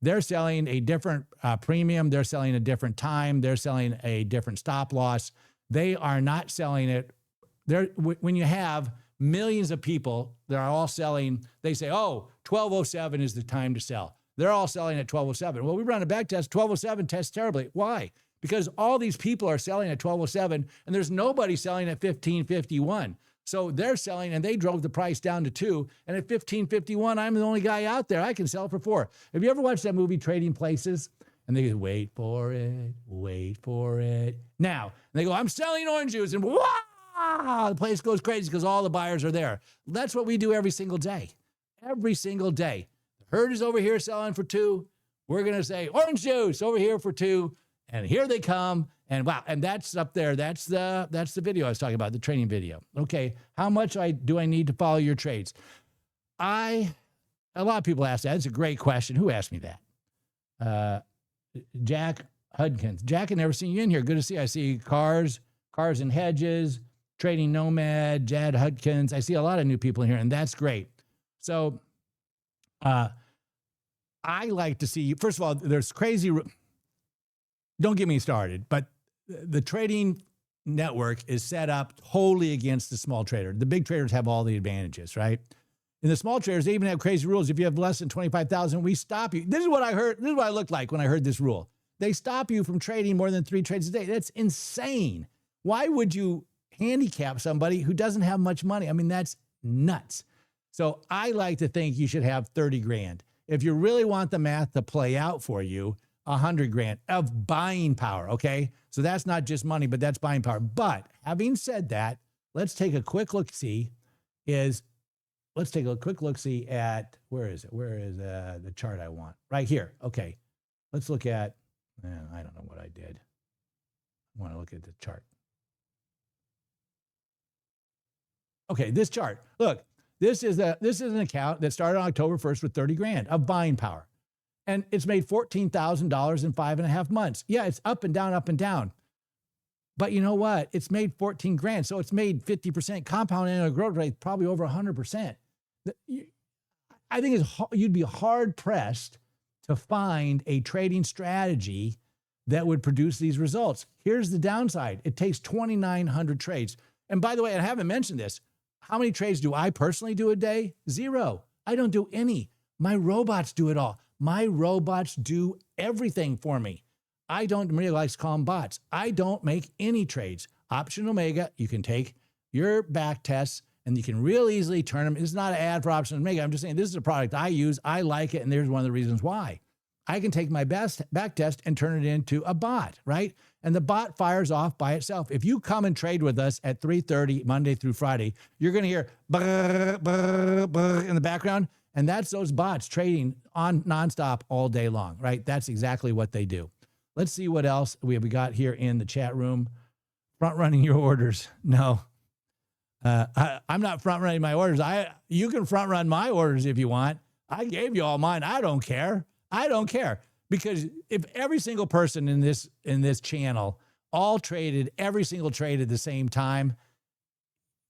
They're selling a different premium. They're selling a different time. They're selling a different stop loss. They are not selling it. When you have millions of people that are all selling, they say, 1207 is the time to sell. They're all selling at 1207. Well, we run a back test. 1207 tests terribly. Why? Because all these people are selling at 1207, and there's nobody selling at 1551. So they're selling, and they drove the price down to 2. And at 1551, I'm the only guy out there. I can sell it for 4. Have you ever watched that movie, Trading Places? And they go, wait for it. Now, and they go, I'm selling orange juice. And wow, the place goes crazy because all the buyers are there. That's what we do every single day. Every single day. The herd is over here selling for 2. We're going to say, orange juice over here for 2. And here they come. And wow, and that's up there. That's the video I was talking about, the training video. Okay, how much do I need to follow your trades? A lot of people ask that. It's a great question. Who asked me that? Jack Hudkins. Jack, I never seen you in here. Good to see you. I see Cars and Hedges, Trading Nomad, Jad Hudkins. I see a lot of new people in here, and that's great. So I like to see, first of all, there's crazy, don't get me started, but the trading network is set up wholly against the small trader. The big traders have all the advantages, right? And the small traders, they even have crazy rules. If you have less than 25,000, we stop you. This is what I heard. This is what I looked like when I heard this rule. They stop you from trading more than 3 trades a day. That's insane. Why would you handicap somebody who doesn't have much money? I mean, that's nuts. So I like to think you should have 30 grand. If you really want the math to play out for you, 100 grand of buying power, okay? So that's not just money, but that's buying power. But having said that, let's take a quick look-see at, where is it? Where is the chart I want? Right here. Okay. Let's look at, I don't know what I did. I want to look at the chart. Okay, this chart. Look, this is an account that started on October 1st with 30 grand of buying power. And it's made $14,000 in 5.5 months. Yeah, it's up and down, up and down. But you know what? It's made 14 grand. So it's made 50% compound annual growth rate, probably over 100%. I think you'd be hard pressed to find a trading strategy that would produce these results. Here's the downside. It takes 2,900 trades. And by the way, I haven't mentioned this. How many trades do I personally do a day? 0. I don't do any. My robots do it all. My robots do everything for me. I don't really like to call them bots. I don't make any trades. Option Omega, you can take your back tests and you can real easily turn them. It's not an ad for Option Omega. I'm just saying this is a product I use. I like it. And there's one of the reasons why. I can take my best back test and turn it into a bot, right? And the bot fires off by itself. If you come and trade with us at 3:30 Monday through Friday, you're going to hear brr, brr, brr in the background. And that's those bots trading on nonstop all day long, right? That's exactly what they do. Let's see what else we got here in the chat room. Front running your orders. No, I'm not front running my orders. You can front run my orders if you want. I gave you all mine. I don't care. I don't care, because if every single person in this channel all traded every single trade at the same time,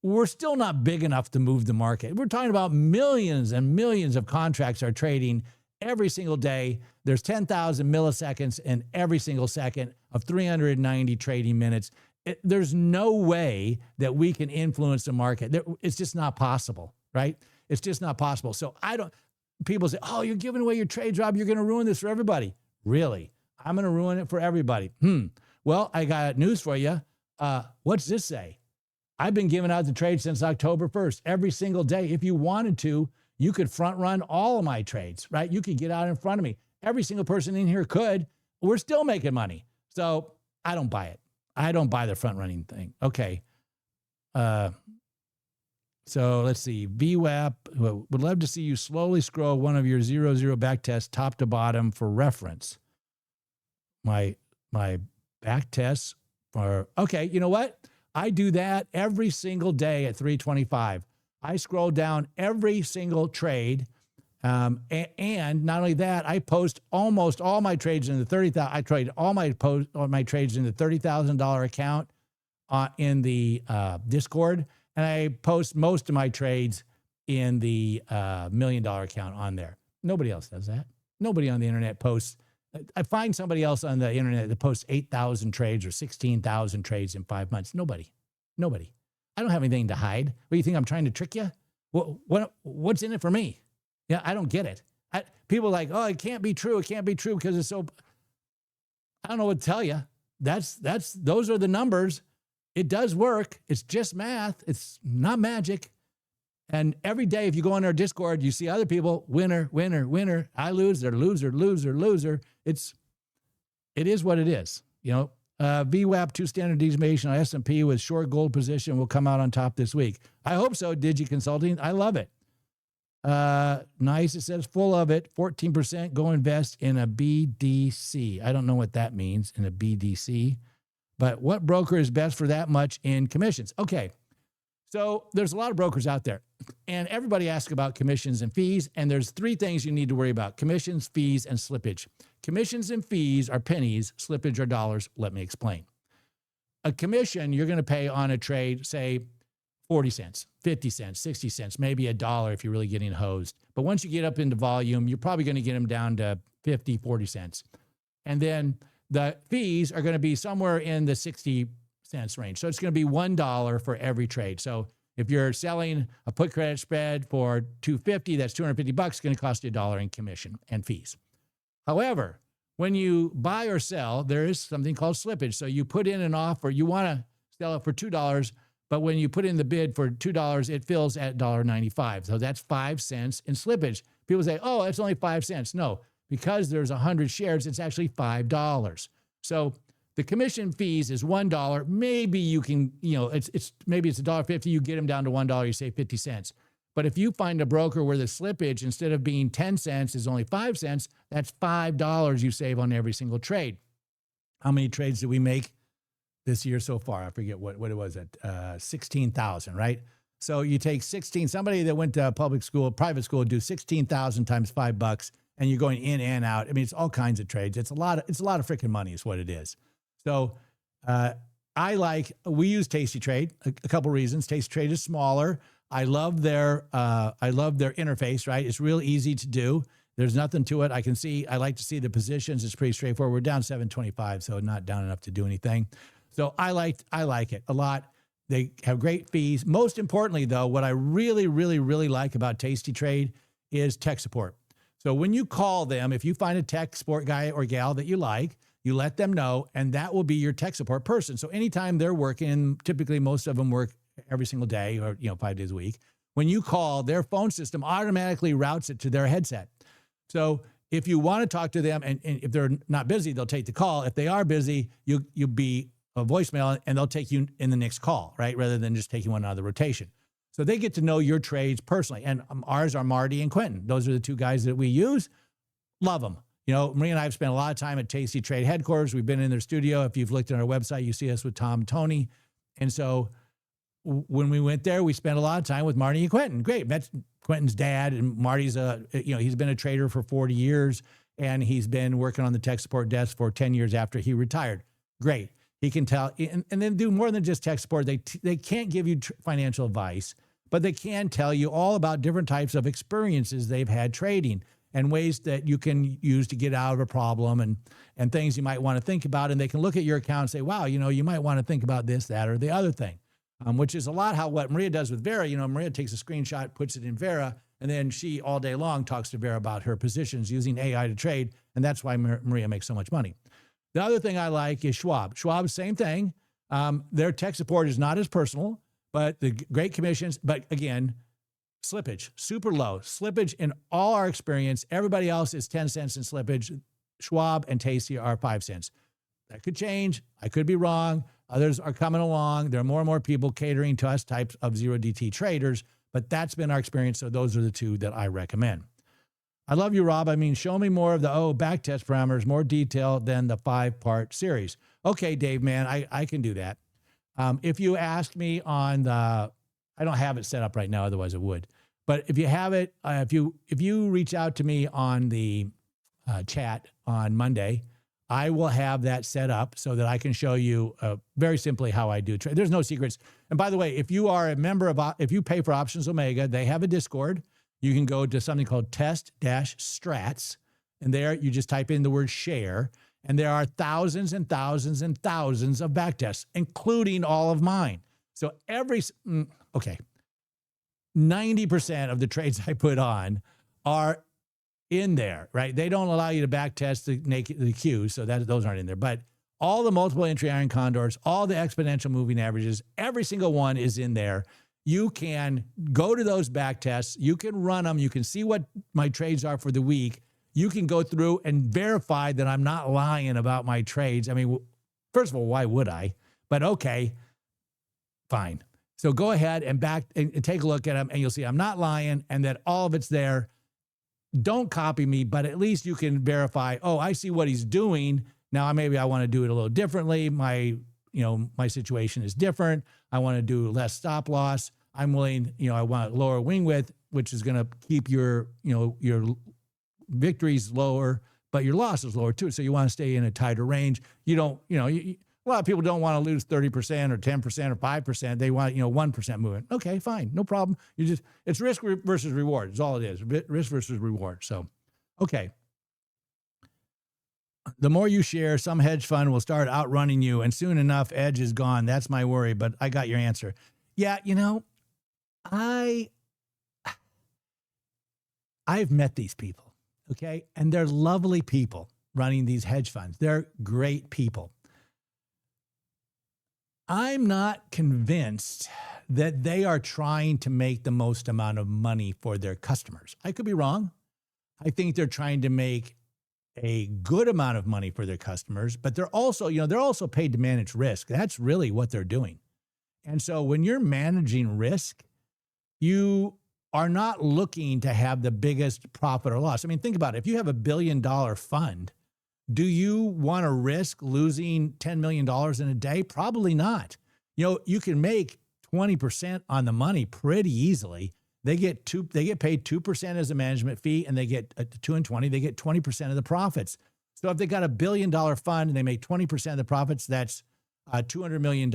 we're still not big enough to move the market. We're talking about millions and millions of contracts are trading every single day. There's 10,000 milliseconds in every single second of 390 trading minutes. There's no way that we can influence the market. It's just not possible, right? It's just not possible. So people say, oh, you're giving away your trades, Rob. You're going to ruin this for everybody. Really? I'm going to ruin it for everybody. Well, I got news for you. What's this say? I've been giving out the trades since October 1st, every single day. If you wanted to, you could front run all of my trades, right? You could get out in front of me. Every single person in here could. We're still making money. So I don't buy it. I don't buy the front running thing. Okay. So let's see. VWAP, would love to see you slowly scroll one of your 0 back tests top to bottom for reference. My back tests are, okay, you know what? I do that every single day at 3:25. I scroll down every single trade. And not only that, I post almost all my trades in the $30,000. I trade all my trades in the $30,000 account in the Discord. And I post most of my trades in the $1 million account on there. Nobody else does that. Nobody on the internet posts. I find somebody else on the internet that posts 8,000 trades or 16,000 trades in 5 months. Nobody. I don't have anything to hide. What do you think? I'm trying to trick you? What's in it for me? Yeah, I don't get it. People are like, oh, it can't be true. It can't be true because it's so. I don't know what to tell you. Those are the numbers. It does work. It's just math. It's not magic. And every day, if you go on our Discord, you see other people, winner, winner, winner. I lose, they're loser, loser, loser. It is what it is. You know, VWAP 2 standard deviation on S&P with short gold position will come out on top this week. I hope so, Digi Consulting. I love it. Nice. It says full of it. 14% go invest in a BDC. I don't know what that means in a BDC, but what broker is best for that much in commissions? Okay. So there's a lot of brokers out there, and everybody asks about commissions and fees. And there's 3 things you need to worry about: commissions, fees, and slippage. Commissions and fees are pennies, slippage are dollars. Let me explain. A commission you're going to pay on a trade, say 40 cents, 50 cents, 60 cents, maybe $1 if you're really getting hosed. But once you get up into volume, you're probably going to get them down to 50, 40 cents. And then the fees are going to be somewhere in the 60 cents range. So it's going to be $1 for every trade. So if you're selling a put credit spread for $250, that's $250. It's going to cost you $1 in commission and fees. However, When you buy or sell, there is something called slippage. So you put in an offer, you want to sell it for $2, but when you put in the bid for $2, it fills at $1.95. So that's 5 cents in slippage. People say, oh, it's only 5 cents. No, because there's 100 shares, it's actually $5. So the commission fees is $1. Maybe you can, maybe it's $1.50. You get them down to $1, you save 50 cents. But if you find a broker where the slippage, instead of being 10 cents, is only 5 cents, that's $5 you save on every single trade. How many trades did we make this year so far? I forget what it was at 16,000, right? So you take 16, somebody that went to public school, private school, do 16,000 times $5, and you're going in and out. I mean, it's all kinds of trades. It's a lot of freaking money is what it is. So we use Tasty Trade, a couple reasons. Tasty Trade is smaller. I love their interface, right? It's real easy to do. There's nothing to it. I like to see the positions. It's pretty straightforward. We're down 725, so not down enough to do anything. So I like it a lot. They have great fees. Most importantly, though, what I really, really, really like about Tasty Trade is tech support. So when you call them, if you find a tech support guy or gal that you like, you let them know, and that will be your tech support person. So anytime they're working, typically most of them work every single day or 5 days a week. When you call, their phone system automatically routes it to their headset. So if you want to talk to them, and if they're not busy, they'll take the call. If they are busy, you'll be a voicemail, and they'll take you in the next call, right? Rather than just taking one out of the rotation. So they get to know your trades personally. And ours are Marty and Quentin. Those are the two guys that we use. Love them. Maria and I have spent a lot of time at Tasty Trade headquarters. We've been in their studio. If you've looked at our website, you see us with Tom and Tony. And so when we went there, we spent a lot of time with Marty and Quentin. Great. That's Quentin's dad, and Marty's he's been a trader for 40 years, and he's been working on the tech support desk for 10 years after he retired. Great. He can tell, and then do more than just tech support. They can't give you financial advice, but they can tell you all about different types of experiences they've had trading and ways that you can use to get out of a problem and things you might want to think about. And they can look at your account and say, wow, you might want to think about this, that, or the other thing, which is a lot what Maria does with Vera. Maria takes a screenshot, puts it in Vera, and then she all day long talks to Vera about her positions using AI to trade. And that's why Maria makes so much money. The other thing I like is Schwab. Schwab, same thing. Their tech support is not as personal, but the great commissions. But again, slippage, super low. Slippage in all our experience, everybody else is 10 cents in slippage. Schwab and Tasty are 5 cents. That could change. I could be wrong. Others are coming along. There are more and more people catering to us types of 0DT traders, but that's been our experience. So those are the two that I recommend. I love you, Rob. I mean, show me more of the backtest parameters, more detail than the 5-part series. Okay, Dave, man, I can do that. If you ask me on I don't have it set up right now, otherwise I would. But if you have it, if you reach out to me on the chat on Monday, I will have that set up so that I can show you very simply how I do trade. There's no secrets. And by the way, if you are a member if you pay for Options Omega, they have a Discord. You can go to something called test-strats, and there you just type in the word share, and there are thousands and thousands and thousands of backtests, including all of mine. So 90% of the trades I put on are in there, right? They don't allow you to backtest the Qs, so those aren't in there. But all the multiple entry iron condors, all the exponential moving averages, every single one is in there. You can go to those back tests. You can run them. You can see what my trades are for the week. You can go through and verify that I'm not lying about my trades. I mean, first of all, why would I? But okay, fine. So go ahead and take a look at them, and you'll see I'm not lying and that all of it's there. Don't copy me, but at least you can verify, I see what he's doing. Now, maybe I want to do it a little differently. My situation is different. I want to do less stop loss. I'm willing, I want lower wing width, which is going to keep your victories lower, but your losses lower too. So you want to stay in a tighter range. You don't, a lot of people don't want to lose 30% or 10% or 5%. They want, 1% movement. Okay, fine. No problem. It's risk versus reward. Is all it is. Risk versus reward. So, okay. The more you share, some hedge fund will start outrunning you, and soon enough, edge is gone. That's my worry, but I got your answer. Yeah, I've met these people, okay? And they're lovely people. running these hedge funds. They're great people. I'm not convinced that they are trying to make the most amount of money for their customers. I could be wrong. I think they're trying to make a good amount of money for their customers, but they're also paid to manage risk. That's really what they're doing. And so when you're managing risk, you are not looking to have the biggest profit or loss. I mean, think about it. If you have $1 billion fund, do you want to risk losing $10 million in a day? Probably not. You can make 20% on the money pretty easily. They get paid 2% as a management fee, and they get 2 and 20. They get 20% of the profits. So if they got $1 billion fund and they make 20% of the profits, that's $200 million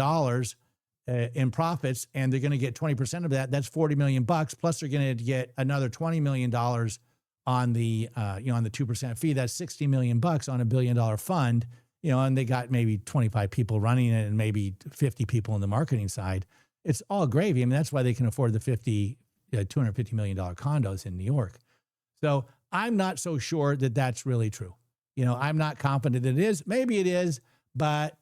in profits, and they're going to get 20% of that. That's $40 million bucks. Plus, they're going to get another $20 million on the 2% fee. That's $60 million bucks on $1 billion fund. And they got maybe 25 people running it and maybe 50 people in the marketing side. It's all gravy. I mean, that's why they can afford the $250 million condos in New York. So I'm not so sure that that's really true. I'm not confident that it is. Maybe it is, but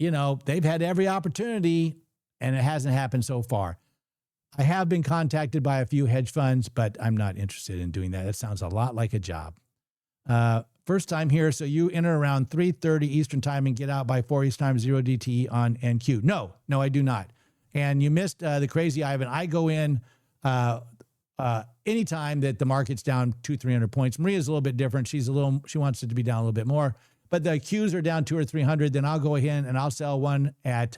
they've had every opportunity and it hasn't happened so far. I have been contacted by a few hedge funds, but I'm not interested in doing that. That sounds a lot like a job. First time here, so you enter around 3:30 Eastern time and get out by 4 Eastern time, 0dte on NQ. No, I do not. And you missed the crazy Ivan. I go in anytime that the market's down 200-300 points. Maria's a little bit different. She wants it to be down a little bit more. But the Qs are down 200 or 300. Then I'll go ahead and I'll sell one at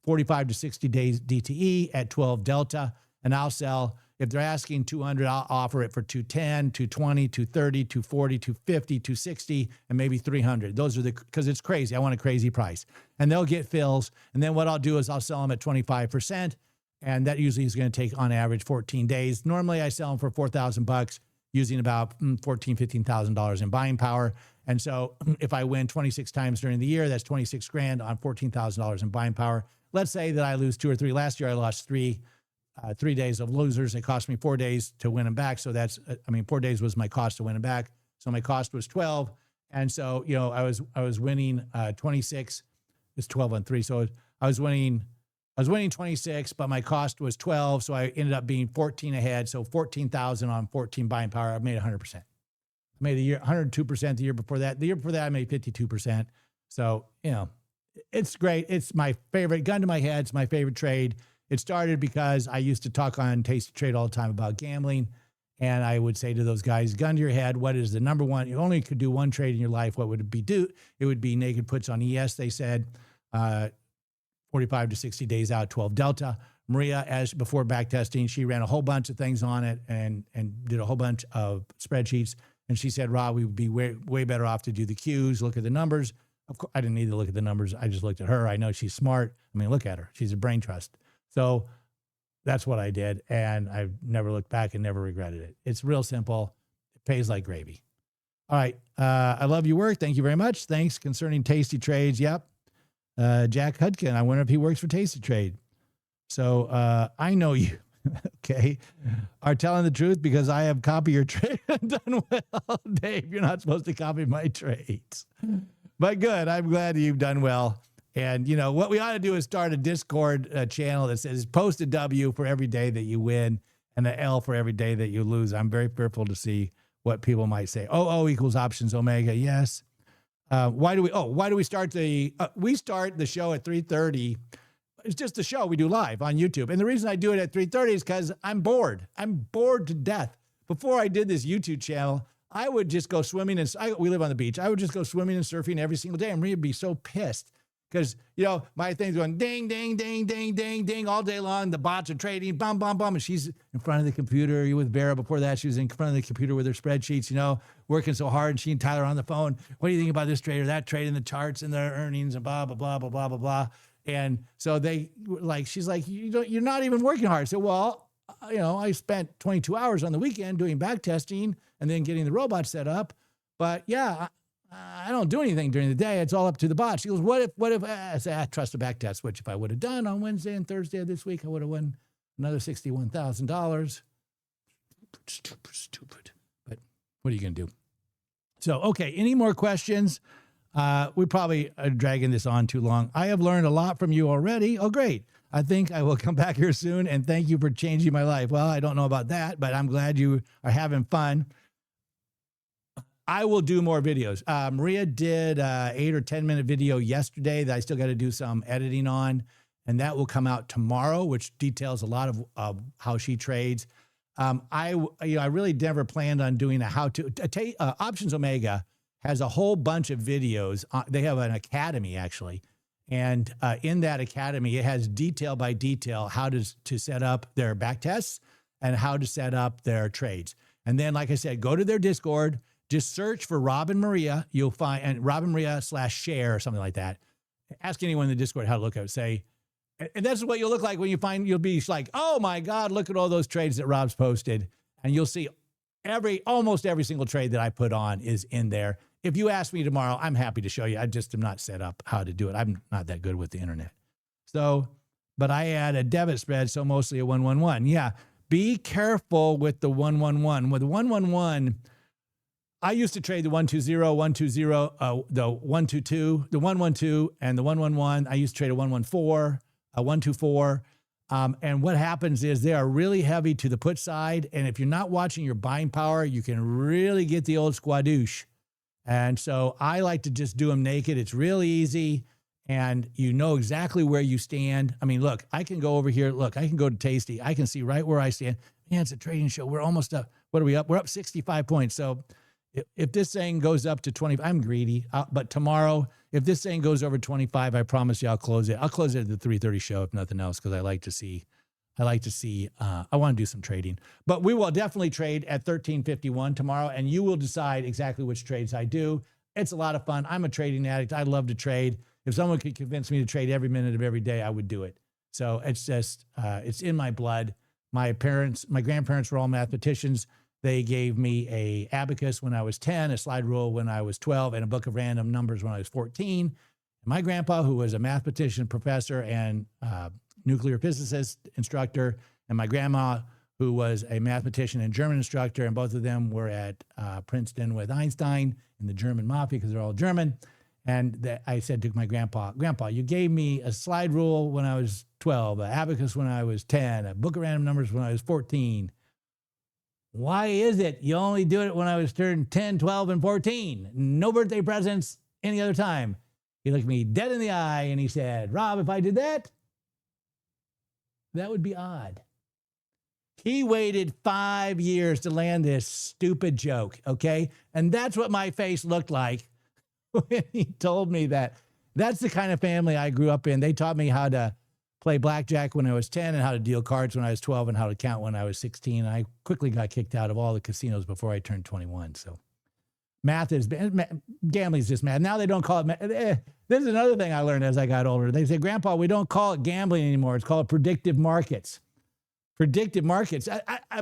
45 to 60 days DTE at 12 delta. And I'll sell, if they're asking 200, I'll offer it for 210, 220, 230, 240, 250, 260, and maybe 300. Those are because it's crazy. I want a crazy price. And they'll get fills. And then what I'll do is I'll sell them at 25%. And that usually is going to take on average 14 days. Normally I sell them for $4,000 using about $14,000, $15,000 in buying power. And so if I win 26 times during the year, that's 26 grand on $14,000 in buying power. Let's say that I lose 2 or 3. Last year I lost 3 days of losers. It cost me 4 days to win them back. So 4 days was my cost to win them back. So my cost was 12. And so, I was winning 26. It's 12 on 3. So I was winning 26, but my cost was 12. So I ended up being 14 ahead. So 14,000 on 14 buying power. I made 100%. I made 102% the year before that. The year before that, I made 52%. So, it's great. It's my favorite, gun to my head. It's my favorite trade. It started because I used to talk on Tasty Trade all the time about gambling. And I would say to those guys, gun to your head, what is the number one? You only could do one trade in your life. What would it be? It would be naked puts on ES, they said, 45 to 60 days out, 12 delta. Maria, as before back testing, she ran a whole bunch of things on it and did a whole bunch of spreadsheets. And she said, Rob, we would be way better off to do the Qs, look at the numbers. Of course, I didn't need to look at the numbers. I just looked at her. I know she's smart. I mean, look at her. She's a brain trust. So that's what I did. And I've never looked back and never regretted it. It's real simple. It pays like gravy. All right. I love your work. Thank you very much. Thanks. Concerning Tasty Trades. Yep. Jack Hudkin. I wonder if he works for Tasty Trade. So I know you, okay, are telling the truth because I have copied your trade and done well. Dave, you're not supposed to copy my trades. But good. I'm glad you've done well. And, what we ought to do is start a Discord channel that says post a W for every day that you win and an L for every day that you lose. I'm very fearful to see what people might say. O equals options omega. Yes. Why do we start we start the show at 3:30. It's just a show we do live on YouTube. And the reason I do it at 3:30 is because I'm bored. I'm bored to death. Before I did this YouTube channel, I would just go swimming we live on the beach. I would just go swimming and surfing every single day. And Maria would be so pissed because, my thing's going ding, ding, ding, ding, ding, ding all day long. The bots are trading, bum, bum, bum. And she's in front of the computer. You with Vera before that. She was in front of the computer with her spreadsheets, working so hard. And she and Tyler are on the phone. What do you think about this trade or that trade and the charts and their earnings and blah, blah, blah, blah, blah, blah, blah. And so she's like, you're not even working hard. So, well, I spent 22 hours on the weekend doing back testing and then getting the robot set up. But yeah, I don't do anything during the day. It's all up to the bot. She goes, what if I say, I trust the back test, which if I would have done on Wednesday and Thursday of this week, I would have won another $61,000. Stupid. But what are you going to do? So, okay, any more questions? We probably are dragging this on too long. I have learned a lot from you already. Oh, great. I think I will come back here soon, and thank you for changing my life. Well, I don't know about that, but I'm glad you are having fun. I will do more videos. Maria did an 8 or 10 minute video yesterday that I still got to do some editing on, and that will come out tomorrow, which details a lot of how she trades. I really never planned on doing a how-to. Options Omega has a whole bunch of videos. They have an academy, actually. And in that academy, it has detail by detail how to set up their back tests and how to set up their trades. And then, like I said, go to their Discord. Just search for Rob and Maria. You'll find, and Rob and Maria /share or something like that. Ask anyone in the Discord how to look at it. Say, and that's what you'll look like when you find, you'll be like, oh my God, look at all those trades that Rob's posted. And you'll see almost every single trade that I put on is in there. If you ask me tomorrow, I'm happy to show you. I just am not set up how to do it. I'm not that good with the internet. So, but I add a debit spread, so mostly a 111. Yeah, be careful with the 111. With the 111, I used to trade the 120, 120, the 122, the 112, and the 111. I used to trade a 114, a 124. And what happens is they are really heavy to the put side. And if you're not watching your buying power, you can really get the old squadoosh. And so I like to just do them naked. It's really easy. And you know exactly where you stand. I mean, look, I can go over here. Look, I can go to Tasty. I can see right where I stand. Man, it's a trading show. We're almost up. What are we up? We're up 65 points. So if this thing goes up to 20, I'm greedy. But tomorrow, if this thing goes over 25, I promise you I'll close it. I'll close it at the 3:30 show, if nothing else, because I want to do some trading. But we will definitely trade at 1351 tomorrow, and you will decide exactly which trades I do. It's a lot of fun. I'm a trading addict. I love to trade. If someone could convince me to trade every minute of every day, I would do it. So it's just, it's in my blood. My grandparents were all mathematicians. They gave me a abacus when I was 10, a slide rule when I was 12, and a book of random numbers when I was 14. And my grandpa, who was a mathematician, professor, and nuclear physicist instructor, and my grandma, who was a mathematician and German instructor, and both of them were at Princeton with Einstein in the German mafia because they're all German. And I said to my grandpa, you gave me a slide rule when I was 12, an abacus when I was 10, a book of random numbers when I was 14. Why is it you only do it when I was turned 10, 12, and 14? No birthday presents any other time. He looked me dead in the eye and he said, Rob, if I did that, that would be odd. He waited 5 years to land this stupid joke, okay? And that's what my face looked like when he told me that. That's the kind of family I grew up in. They taught me how to play blackjack when I was 10 and how to deal cards when I was 12 and how to count when I was 16. I quickly got kicked out of all the casinos before I turned 21. So gambling is just math. Now they don't call it math. This is another thing I learned as I got older. They say, Grandpa, we don't call it gambling anymore. It's called predictive markets. Predictive markets.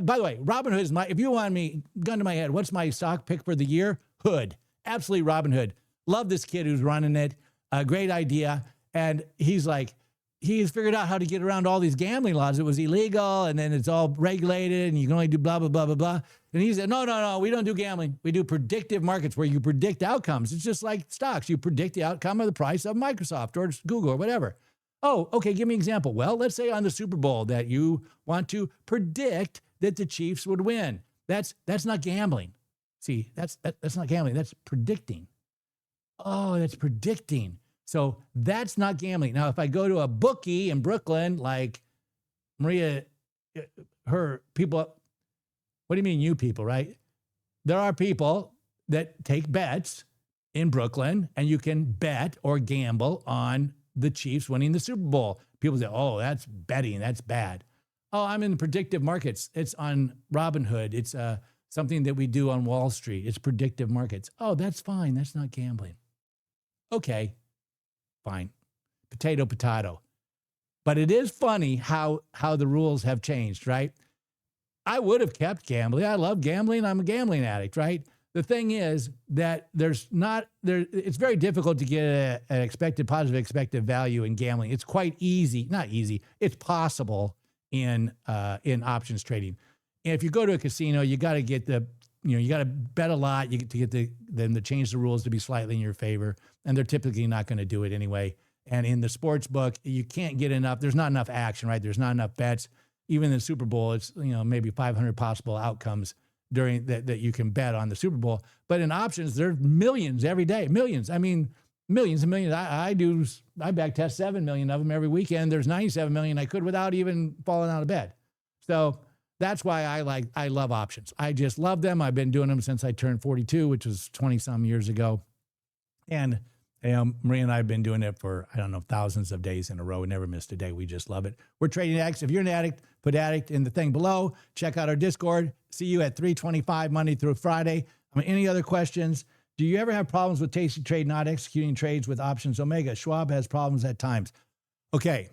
By the way, Robinhood is if you want me, gun to my head, what's my stock pick for the year? Hood. Absolutely Robinhood. Love this kid who's running it. Great idea. And he's figured out how to get around all these gambling laws. It was illegal, and then it's all regulated, and you can only do blah, blah, blah, blah, blah. And he said, no, we don't do gambling. We do predictive markets where you predict outcomes. It's just like stocks. You predict the outcome of the price of Microsoft or Google or whatever. Oh, okay, give me an example. Well, let's say on the Super Bowl that you want to predict that the Chiefs would win. That's not gambling. See, that's not gambling. That's predicting. Oh, that's predicting. So that's not gambling. Now, if I go to a bookie in Brooklyn, like Maria, her people, what do you mean you people, right? There are people that take bets in Brooklyn, and you can bet or gamble on the Chiefs winning the Super Bowl. People say, oh, that's betting. That's bad. Oh, I'm in predictive markets. It's on Robinhood. It's something that we do on Wall Street. It's predictive markets. Oh, that's fine. That's not gambling. Okay. Fine. Potato, potato. But it is funny how the rules have changed, right? I would have kept gambling. I love gambling. I'm a gambling addict, right? The thing is that it's very difficult to get an positive expected value in gambling. It's quite easy, not easy. It's possible in options trading. And if you go to a casino, you got to get you got to bet a lot. You get to get them to change the rules to be slightly in your favor, and they're typically not going to do it anyway. And in the sports book, you can't get enough. There's not enough action, right? There's not enough bets. Even in the Super Bowl, it's maybe 500 possible outcomes during that you can bet on the Super Bowl. But in options, there's millions every day. Millions. I mean, millions and millions. I back test 7 million of them every weekend. There's 97 million I could without even falling out of bed. So that's why I love options. I just love them. I've been doing them since I turned 42, which was 20 some years ago. And Maria and I have been doing it for, I don't know, thousands of days in a row. We never missed a day. We just love it. We're trading addicts. If you're an addict, put addict in the thing below. Check out our Discord. See you at 3:25 Monday through Friday. Any other questions? Do you ever have problems with Tasty Trade not executing trades with Options Omega? Schwab has problems at times. Okay.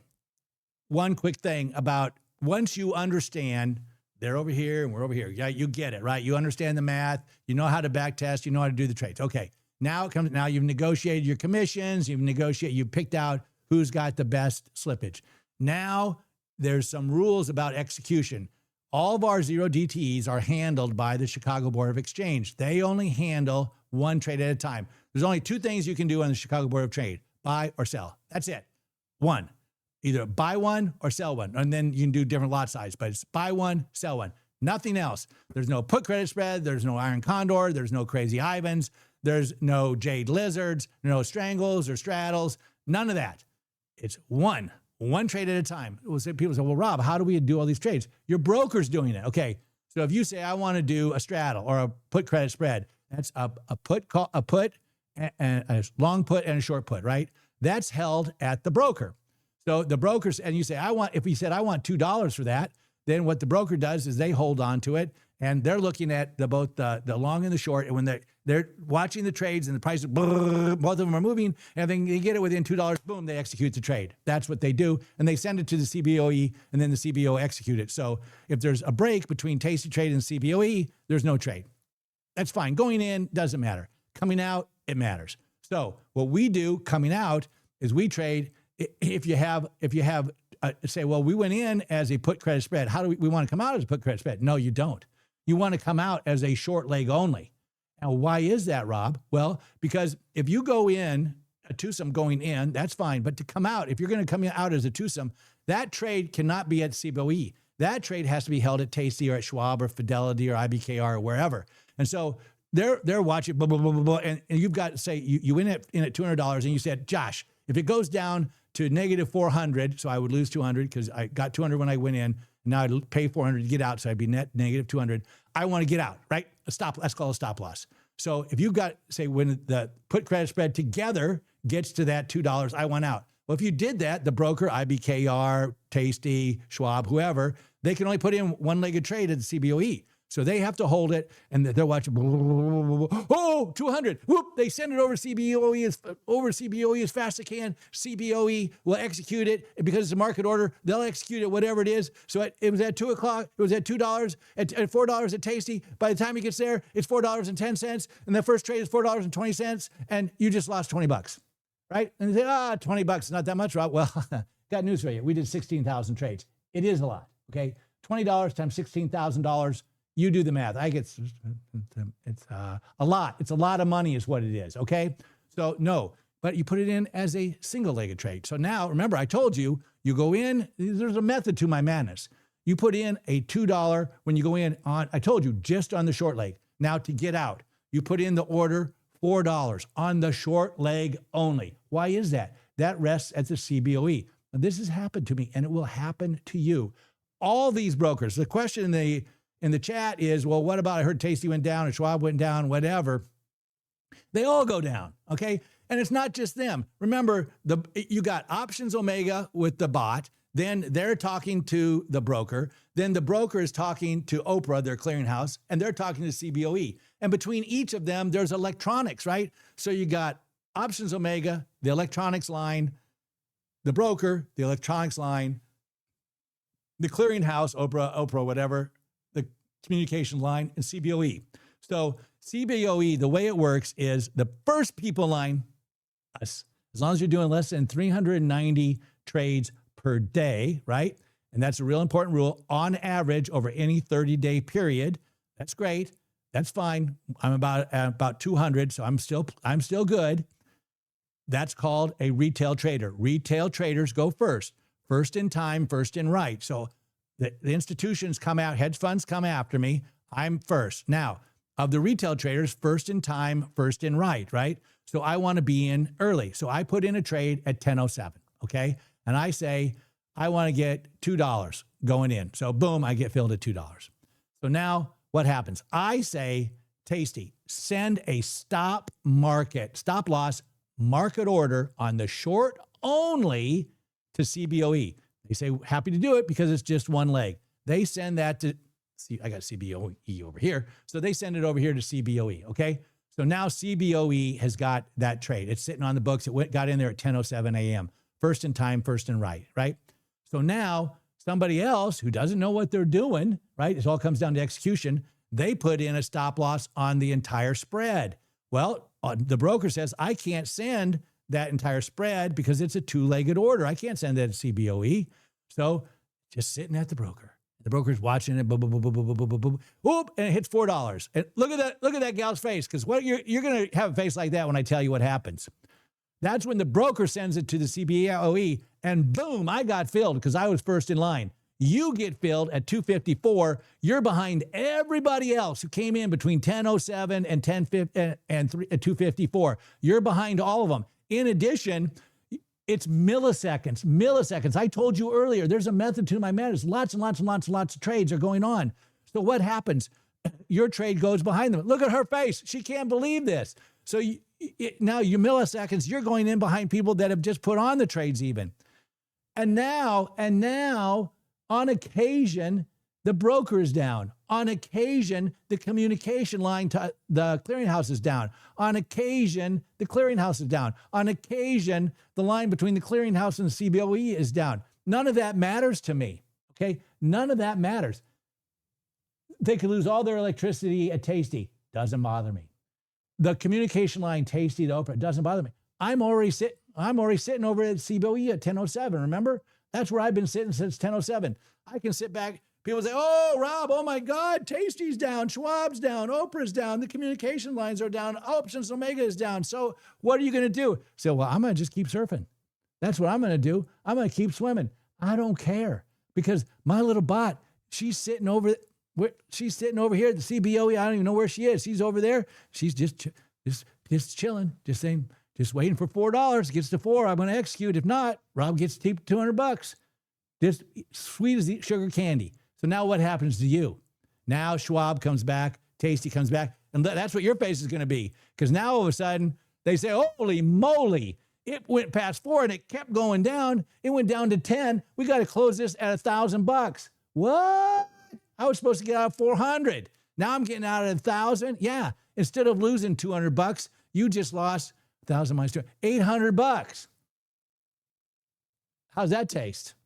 One quick thing about once you understand they're over here and we're over here. Yeah, you get it, right? You understand the math. You know how to back test. You know how to do the trades. Okay. Now you've negotiated your commissions, you've picked out who's got the best slippage. Now there's some rules about execution. All of our 0DTEs are handled by the Chicago Board of Exchange. They only handle one trade at a time. There's only two things you can do on the Chicago Board of Trade: buy or sell. That's it. One, either buy one or sell one. And then you can do different lot size, but it's buy one, sell one. Nothing else. There's no put credit spread. There's no Iron Condor. There's no Crazy Ivans. There's no Jade Lizards, no Strangles or Straddles, none of that. It's one trade at a time. People say, well, Rob, how do we do all these trades? Your broker's doing it. Okay. So if you say, I want to do a straddle or a put credit spread, that's a put and a long put and a short put, right? That's held at the broker. So the brokers, and you say, if you said, I want $2 for that, then what the broker does is they hold on to it, and they're looking at both the long and the short. And when they're watching the trades and the prices, both of them are moving, and then they get it within $2, boom, they execute the trade. That's what they do. And they send it to the CBOE, and then the CBO execute it. So if there's a break between Tasty Trade and CBOE, there's no trade. That's fine. Going in doesn't matter. Coming out, it matters. So what we do coming out is we trade. If you have say, well, we went in as a put credit spread. How do we want to come out as a put credit spread? No, you don't. You want to come out as a short leg only. Now, why is that, Rob? Well, because if you go in a twosome going in, that's fine. But to come out, if you're going to come out as a twosome, that trade cannot be at CBOE. That trade has to be held at Tasty or at Schwab or Fidelity or IBKR or wherever. And so they're watching, blah, blah, blah, blah, blah, and you've got, say, you in at $200, and you said, Josh, if it goes down to negative 400, so I would lose 200 because I got 200 when I went in. Now I'd pay 400 to get out, so I'd be net negative 200. I want to get out, right? That's called a stop loss. So if you've got, say, when the put credit spread together gets to that $2, I want out. Well, if you did that, the broker, IBKR, Tasty, Schwab, whoever, they can only put in one-legged trade at the CBOE. So they have to hold it, and they're watching. Oh, 200! Whoop! They send it over CBOE as fast as they can. CBOE will execute it, and because it's a market order. They'll execute it, whatever it is. So it was at $2:00. It was at $2 at $4 at Tasty. By the time it gets there, it's $4.10, and the first trade is $4.20, and you just lost $20, right? And they say, $20 is not that much, Rob. Well, got news for you. We did 16,000 trades. It is a lot. Okay, $20 times $16,000. You do the math. It's a lot. It's a lot of money is what it is, okay? So no, but you put it in as a single-legged trade. So now, remember, I told you, you go in, there's a method to my madness. You put in a $2 when you go in on, I told you, just on the short leg. Now to get out, you put in the order $4 on the short leg only. Why is that? That rests at the CBOE. Now, this has happened to me, and it will happen to you. All these brokers, the question in the chat is, well, what about, I heard Tasty went down or Schwab went down, whatever. They all go down, okay? And it's not just them. Remember, you got Options Omega with the bot. Then they're talking to the broker. Then the broker is talking to Oprah, their clearinghouse, and they're talking to CBOE. And between each of them, there's electronics, right? So you got Options Omega, the electronics line, the broker, the electronics line, the clearinghouse, Oprah, whatever, the communication line, and CBOE. So CBOE, the way it works is the first people line, us, as long as you're doing less than 390 trades per day, right? And that's a real important rule, on average over any 30-day period. That's great. That's fine. I'm about 200, so I'm still good. That's called a retail trader. Retail traders go first in time, first in right. So the institutions come out, hedge funds come after me. I'm first. Now, of the retail traders, first in time, first in right? So I want to be in early. So I put in a trade at 10:07, okay? And I say, I want to get $2 going in. So boom, I get filled at $2. So now what happens? I say, Tasty, send a stop loss market order on the short only to CBOE. They say, happy to do it because it's just one leg. They send that to, see, I got CBOE over here. So they send it over here to CBOE, okay? So now CBOE has got that trade. It's sitting on the books. It got in there at 10:07 a.m. First in time, first in right? So now somebody else who doesn't know what they're doing, right? It all comes down to execution. They put in a stop loss on the entire spread. Well, the broker says, I can't send that entire spread because it's a two-legged order. I can't send that to CBOE. So just sitting at the broker. The broker's watching it, boom, boom, boom, boom, boom, boom, boom, boom, whoop, and it hits $4. And look at that gal's face, because what you're going to have a face like that when I tell you what happens. That's when the broker sends it to the CBOE, and boom, I got filled because I was first in line. You get filled at 254. You're behind everybody else who came in between 10:07 and 10:50 and 254. You're behind all of them. In addition, it's milliseconds. I told you earlier, there's a method to my madness. Lots of trades are going on. So what happens? Your trade goes behind them. Look at her face. She can't believe this. So now your milliseconds, you're going in behind people that have just put on the trades even. And now, on occasion, the broker is down. On occasion, the communication line to the clearinghouse is down. On occasion, the clearinghouse is down. On occasion, the line between the clearinghouse and the CBOE is down. None of that matters to me, okay? None of that matters. They could lose all their electricity at Tasty. Doesn't bother me. The communication line, Tasty to Oprah, doesn't bother me. I'm already sitting over at CBOE at 10:07, remember? That's where I've been sitting since 10:07. I can sit back. People say, oh, Rob, oh my God, Tasty's down, Schwab's down, Oprah's down, the communication lines are down, Options Omega is down. So what are you going to do? So, well, I'm going to just keep surfing. That's what I'm going to do. I'm going to keep swimming. I don't care because my little bot, she's sitting over here at the CBOE. I don't even know where she is. She's over there. She's just chilling, just waiting for $4. Gets to 4, I'm going to execute. If not, Rob gets to keep $200. Just sweet as sugar candy. So now what happens to you? Now Schwab comes back, Tasty comes back, and that's what your face is going to be. Because now all of a sudden they say, holy moly, it went past 4 and it kept going down. It went down to 10. We got to close this at $1,000. What? I was supposed to get out of 400. Now I'm getting out at 1,000. Yeah. Instead of losing $200, you just lost 1,000 minus 200, $800. How's that taste?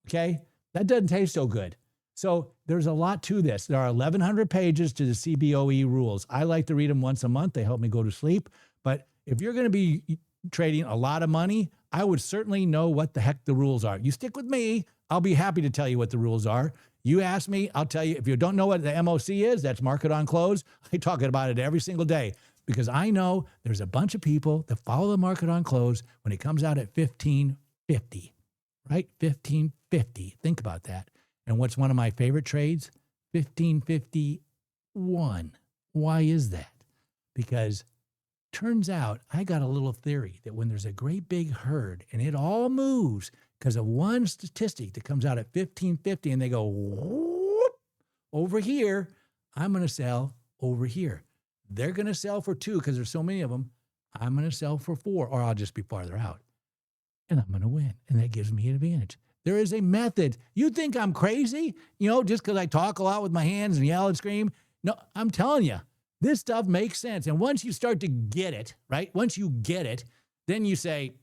Okay. That doesn't taste so good. So there's a lot to this. There are 1,100 pages to the CBOE rules. I like to read them once a month. They help me go to sleep. But if you're going to be trading a lot of money, I would certainly know what the heck the rules are. You stick with me, I'll be happy to tell you what the rules are. You ask me, I'll tell you. If you don't know what the MOC is, that's market on close. I talk about it every single day because I know there's a bunch of people that follow the market on close when it comes out at 1550, right? 1550. Think about that. And what's one of my favorite trades? 1551. Why is that? Because turns out I got a little theory that when there's a great big herd and it all moves because of one statistic that comes out at 1550 and they go, whoop, over here, I'm going to sell over here. They're going to sell for 2 because there's so many of them. I'm going to sell for 4 or I'll just be farther out. And I'm going to win. And that gives me an advantage. There is a method. You think I'm crazy? Just because I talk a lot with my hands and yell and scream? No, I'm telling you, this stuff makes sense. And once you start to get it, right? Once you get it, then you say,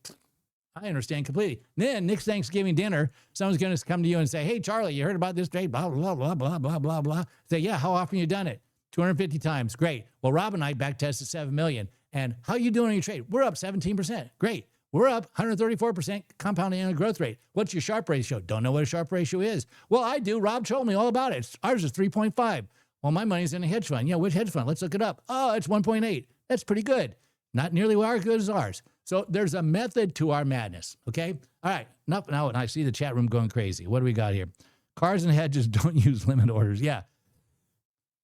I understand completely. Then next Thanksgiving dinner, someone's going to come to you and say, hey, Charlie, you heard about this trade? Blah, blah, blah, blah, blah, blah, blah. Say, yeah, how often you done it? 250 times. Great. Well, Rob and I back tested 7 million. And how you doing on your trade? We're up 17%. Great. We're up 134% compound annual growth rate. What's your Sharpe ratio? Don't know what a Sharpe ratio is. Well, I do. Rob told me all about it. Ours is 3.5. Well, my money's in a hedge fund. Yeah, which hedge fund? Let's look it up. Oh, it's 1.8. That's pretty good. Not nearly as good as ours. So there's a method to our madness, okay? All right, now I see the chat room going crazy. What do we got here? Cars and hedges don't use limit orders. Yeah.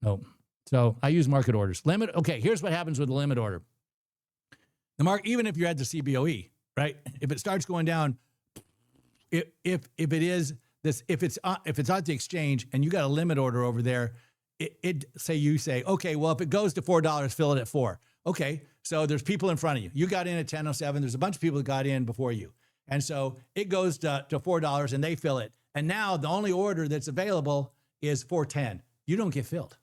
No. So I use market orders. Okay, here's what happens with the limit order. The market, even if you're at the CBOE, right? If it starts going down, if it's at the exchange and you got a limit order over there, you say, okay, well, if it goes to $4, fill it at $4. Okay, so there's people in front of you. You got in at 10:07. There's a bunch of people that got in before you. And so it goes to $4 and they fill it. And now the only order that's available is $4.10. You don't get filled.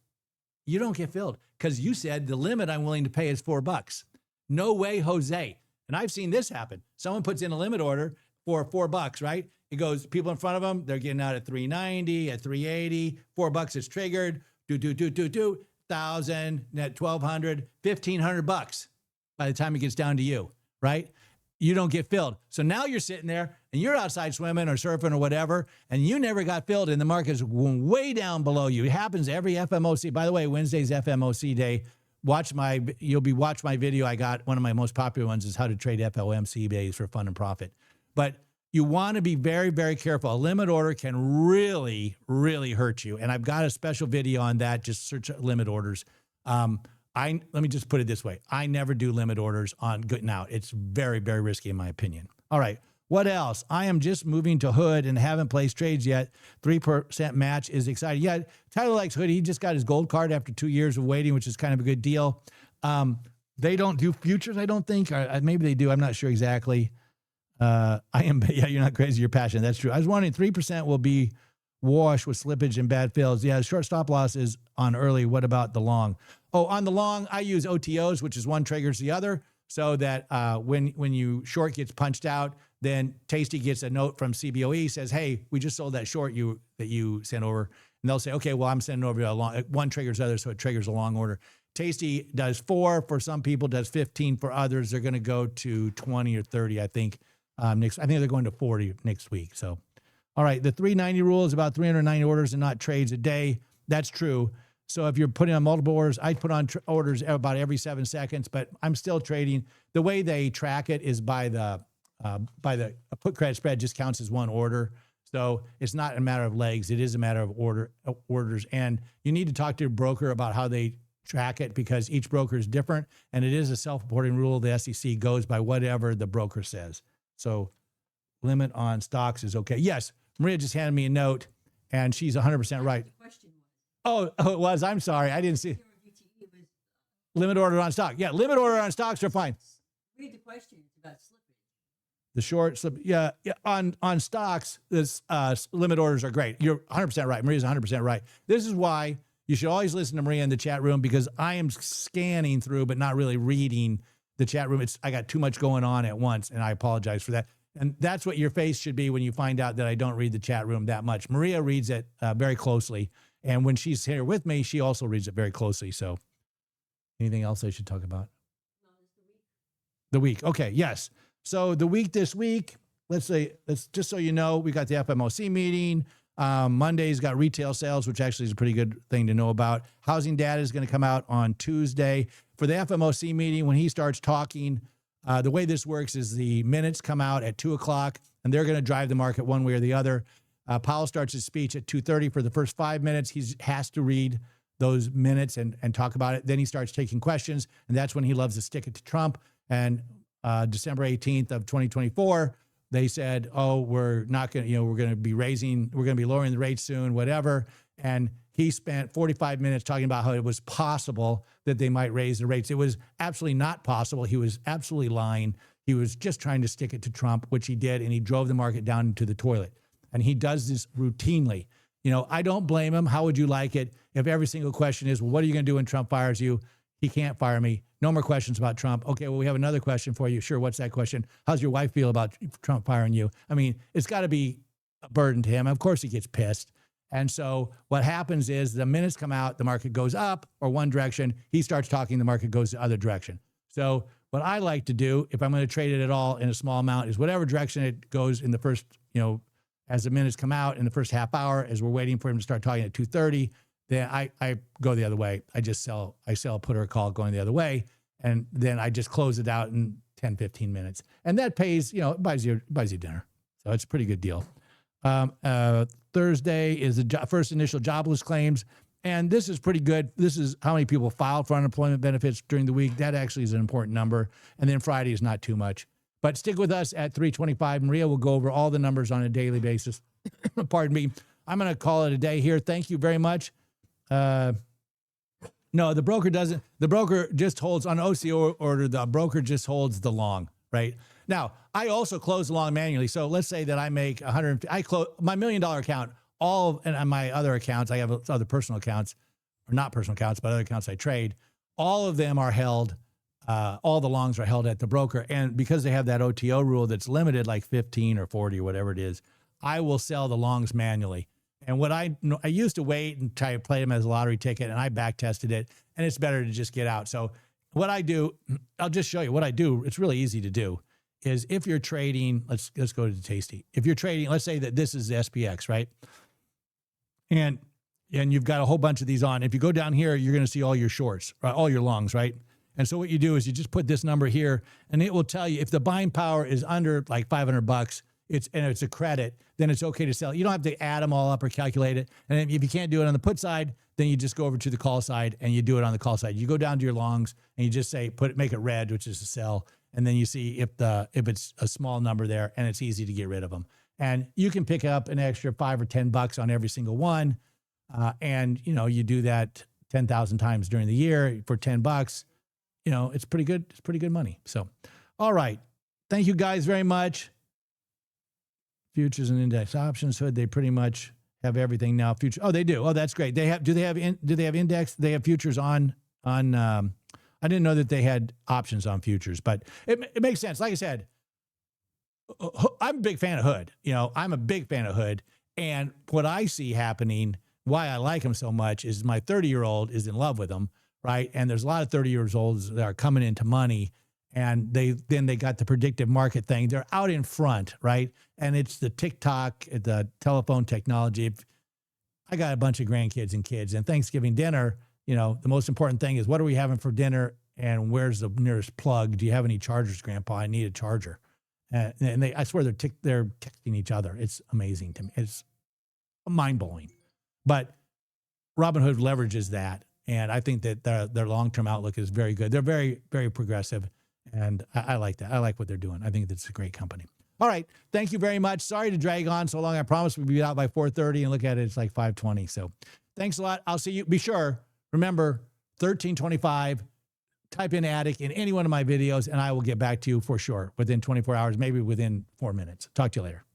You don't get filled because you said the limit I'm willing to pay is $4. No way, Jose. And I've seen this happen. Someone puts in a limit order for $4, right? It goes, people in front of them, they're getting out at $3.90, at $3.80, $4 is triggered, 1,000, net 1,200, $1,500 by the time it gets down to you, right? You don't get filled. So now you're sitting there and you're outside swimming or surfing or whatever, and you never got filled and the market's way down below you. It happens every FMOC. By the way, Wednesday's FMOC day. Watch my video. I got one of my most popular ones is how to trade FOMC days for fun and profit. But you want to be very, very careful. A limit order can really, really hurt you. And I've got a special video on that. Just search limit orders. Let me just put it this way. I never do limit orders on good now. It's very, very risky in my opinion. All right. What else? I am just moving to Hood and haven't placed trades yet. 3% match is exciting. Yeah, Tyler likes Hood. He just got his gold card after 2 years of waiting, which is kind of a good deal. They don't do futures, I don't think. Or maybe they do. I'm not sure exactly. Yeah, you're not crazy. You're passionate. That's true. I was wondering 3% will be wash with slippage and bad fills. Yeah, short stop loss is on early. What about the long? Oh, on the long, I use OTOs, which is one triggers the other, so that when you short gets punched out, then Tasty gets a note from CBOE, says, hey, we just sold that short that you sent over. And they'll say, okay, well, I'm sending over a long, one triggers the other, so it triggers a long order. Tasty does 4 for some people, does 15 for others. They're going to go to 20 or 30, I think. I think they're going to 40 next week. So, all right, the 390 rule is about 390 orders and not trades a day. That's true. So if you're putting on multiple orders, I put on orders about every 7 seconds, but I'm still trading. The way they track it is by the put credit spread just counts as one order. So it's not a matter of legs. It is a matter of orders. And you need to talk to your broker about how they track it because each broker is different. And it is a self-reporting rule. The SEC goes by whatever the broker says. So limit on stocks is okay. Yes, Maria just handed me a note and she's 100% right. Oh, it was. I'm sorry. I didn't see. Limit order on stock. Yeah, limit order on stocks are fine. Read the question. It's about slippage. The short slip. Yeah. On stocks, this limit orders are great. You're 100% right. Maria's 100% right. This is why you should always listen to Maria in the chat room because I am scanning through, but not really reading the chat room. I got too much going on at once, and I apologize for that. And that's what your face should be when you find out that I don't read the chat room that much. Maria reads it very closely. And when she's here with me, she also reads it very closely. So anything else I should talk about? No, it's the week. The week. Okay. Yes. So the week this week, let's just so you know, we got the FMOC meeting. Monday's got retail sales, which actually is a pretty good thing to know about. Housing data is going to come out on Tuesday. For the FMOC meeting, when he starts talking, the way this works is the minutes come out at 2:00 and they're going to drive the market one way or the other. Powell starts his speech at 2:30 for the first 5 minutes. He has to read those minutes and talk about it. Then he starts taking questions, and that's when he loves to stick it to Trump. And December 18th of 2024, they said, oh, we're not going to, we're going to be lowering the rates soon, whatever. And he spent 45 minutes talking about how it was possible that they might raise the rates. It was absolutely not possible. He was absolutely lying. He was just trying to stick it to Trump, which he did, and he drove the market down into the toilet. And he does this routinely. I don't blame him. How would you like it if every single question is, well, what are you going to do when Trump fires you? He can't fire me. No more questions about Trump. Okay, well, we have another question for you. Sure, what's that question? How's your wife feel about Trump firing you? I mean, it's got to be a burden to him. Of course he gets pissed. And so what happens is the minutes come out, the market goes up or one direction. He starts talking, the market goes the other direction. So what I like to do, if I'm going to trade it at all in a small amount, is whatever direction it goes in the first, as the minutes come out in the first half hour, as we're waiting for him to start talking at 2:30, then I go the other way. I sell put or call going the other way. And then I just close it out in 10, 15 minutes. And that pays, it buys you dinner. So it's a pretty good deal. Thursday is the first initial jobless claims. And this is pretty good. This is how many people filed for unemployment benefits during the week. That actually is an important number. And then Friday is not too much. But stick with us at 3:25. Maria will go over all the numbers on a daily basis. Pardon me. I'm going to call it a day here. Thank you very much. No, the broker doesn't. The broker just holds on OCO order. The broker just holds the long, right? Now, I also close the long manually. So let's say that I make 100. I close my $1 million account. And on my other accounts, I have other personal accounts, or not personal accounts, but other accounts I trade. All of them are held. All the longs are held at the broker. And because they have that OTO rule that's limited, like 15 or 40 or whatever it is, I will sell the longs manually. And what I used to wait and try to play them as a lottery ticket, and I back tested it, and it's better to just get out. So what I do, I'll just show you what I do. It's really easy to do. Is if you're trading, let's go to Tasty. If you're trading, let's say that this is the SPX, right? And you've got a whole bunch of these on. If you go down here, you're going to see all your shorts, right? All your longs, right? And so what you do is you just put this number here, and it will tell you if the buying power is under like $500, it's a credit, then it's okay to sell. You don't have to add them all up or calculate it. And if you can't do it on the put side, then you just go over to the call side and you do it on the call side. You go down to your longs and you just say make it red, which is a sell, and then you see if it's a small number there, and it's easy to get rid of them. And you can pick up an extra $5 or $10 on every single one, and you do that 10,000 times during the year for $10. It's pretty good. It's pretty good money. So, all right, thank you guys very much. Futures and index options. So they pretty much have everything now. Future. Oh, they do. Oh, that's great. Do they have index? They have futures on. I didn't know that they had options on futures, but it makes sense. Like I said, I'm a big fan of Hood. I'm a big fan of Hood. And what I see happening, why I like him so much, is my 30-year-old is in love with him, right? And there's a lot of 30-year-olds that are coming into money, and they got the predictive market thing. They're out in front, right? And it's the TikTok, the telephone technology. I got a bunch of grandkids and kids, and Thanksgiving dinner, the most important thing is what are we having for dinner, and where's the nearest plug? Do you have any chargers, Grandpa? I need a charger. And I swear they're texting each other. It's amazing to me. It's mind-blowing. But Robinhood leverages that, and I think that their long-term outlook is very good. They're very, very progressive, and I like that. I like what they're doing. I think that's a great company. All right. Thank you very much. Sorry to drag on so long. I promised we'd be out by 4:30, and look at it. It's like 5:20. So thanks a lot. I'll see you. Be sure, remember, 1325. Type in attic in any one of my videos, and I will get back to you for sure within 24 hours, maybe within 4 minutes. Talk to you later.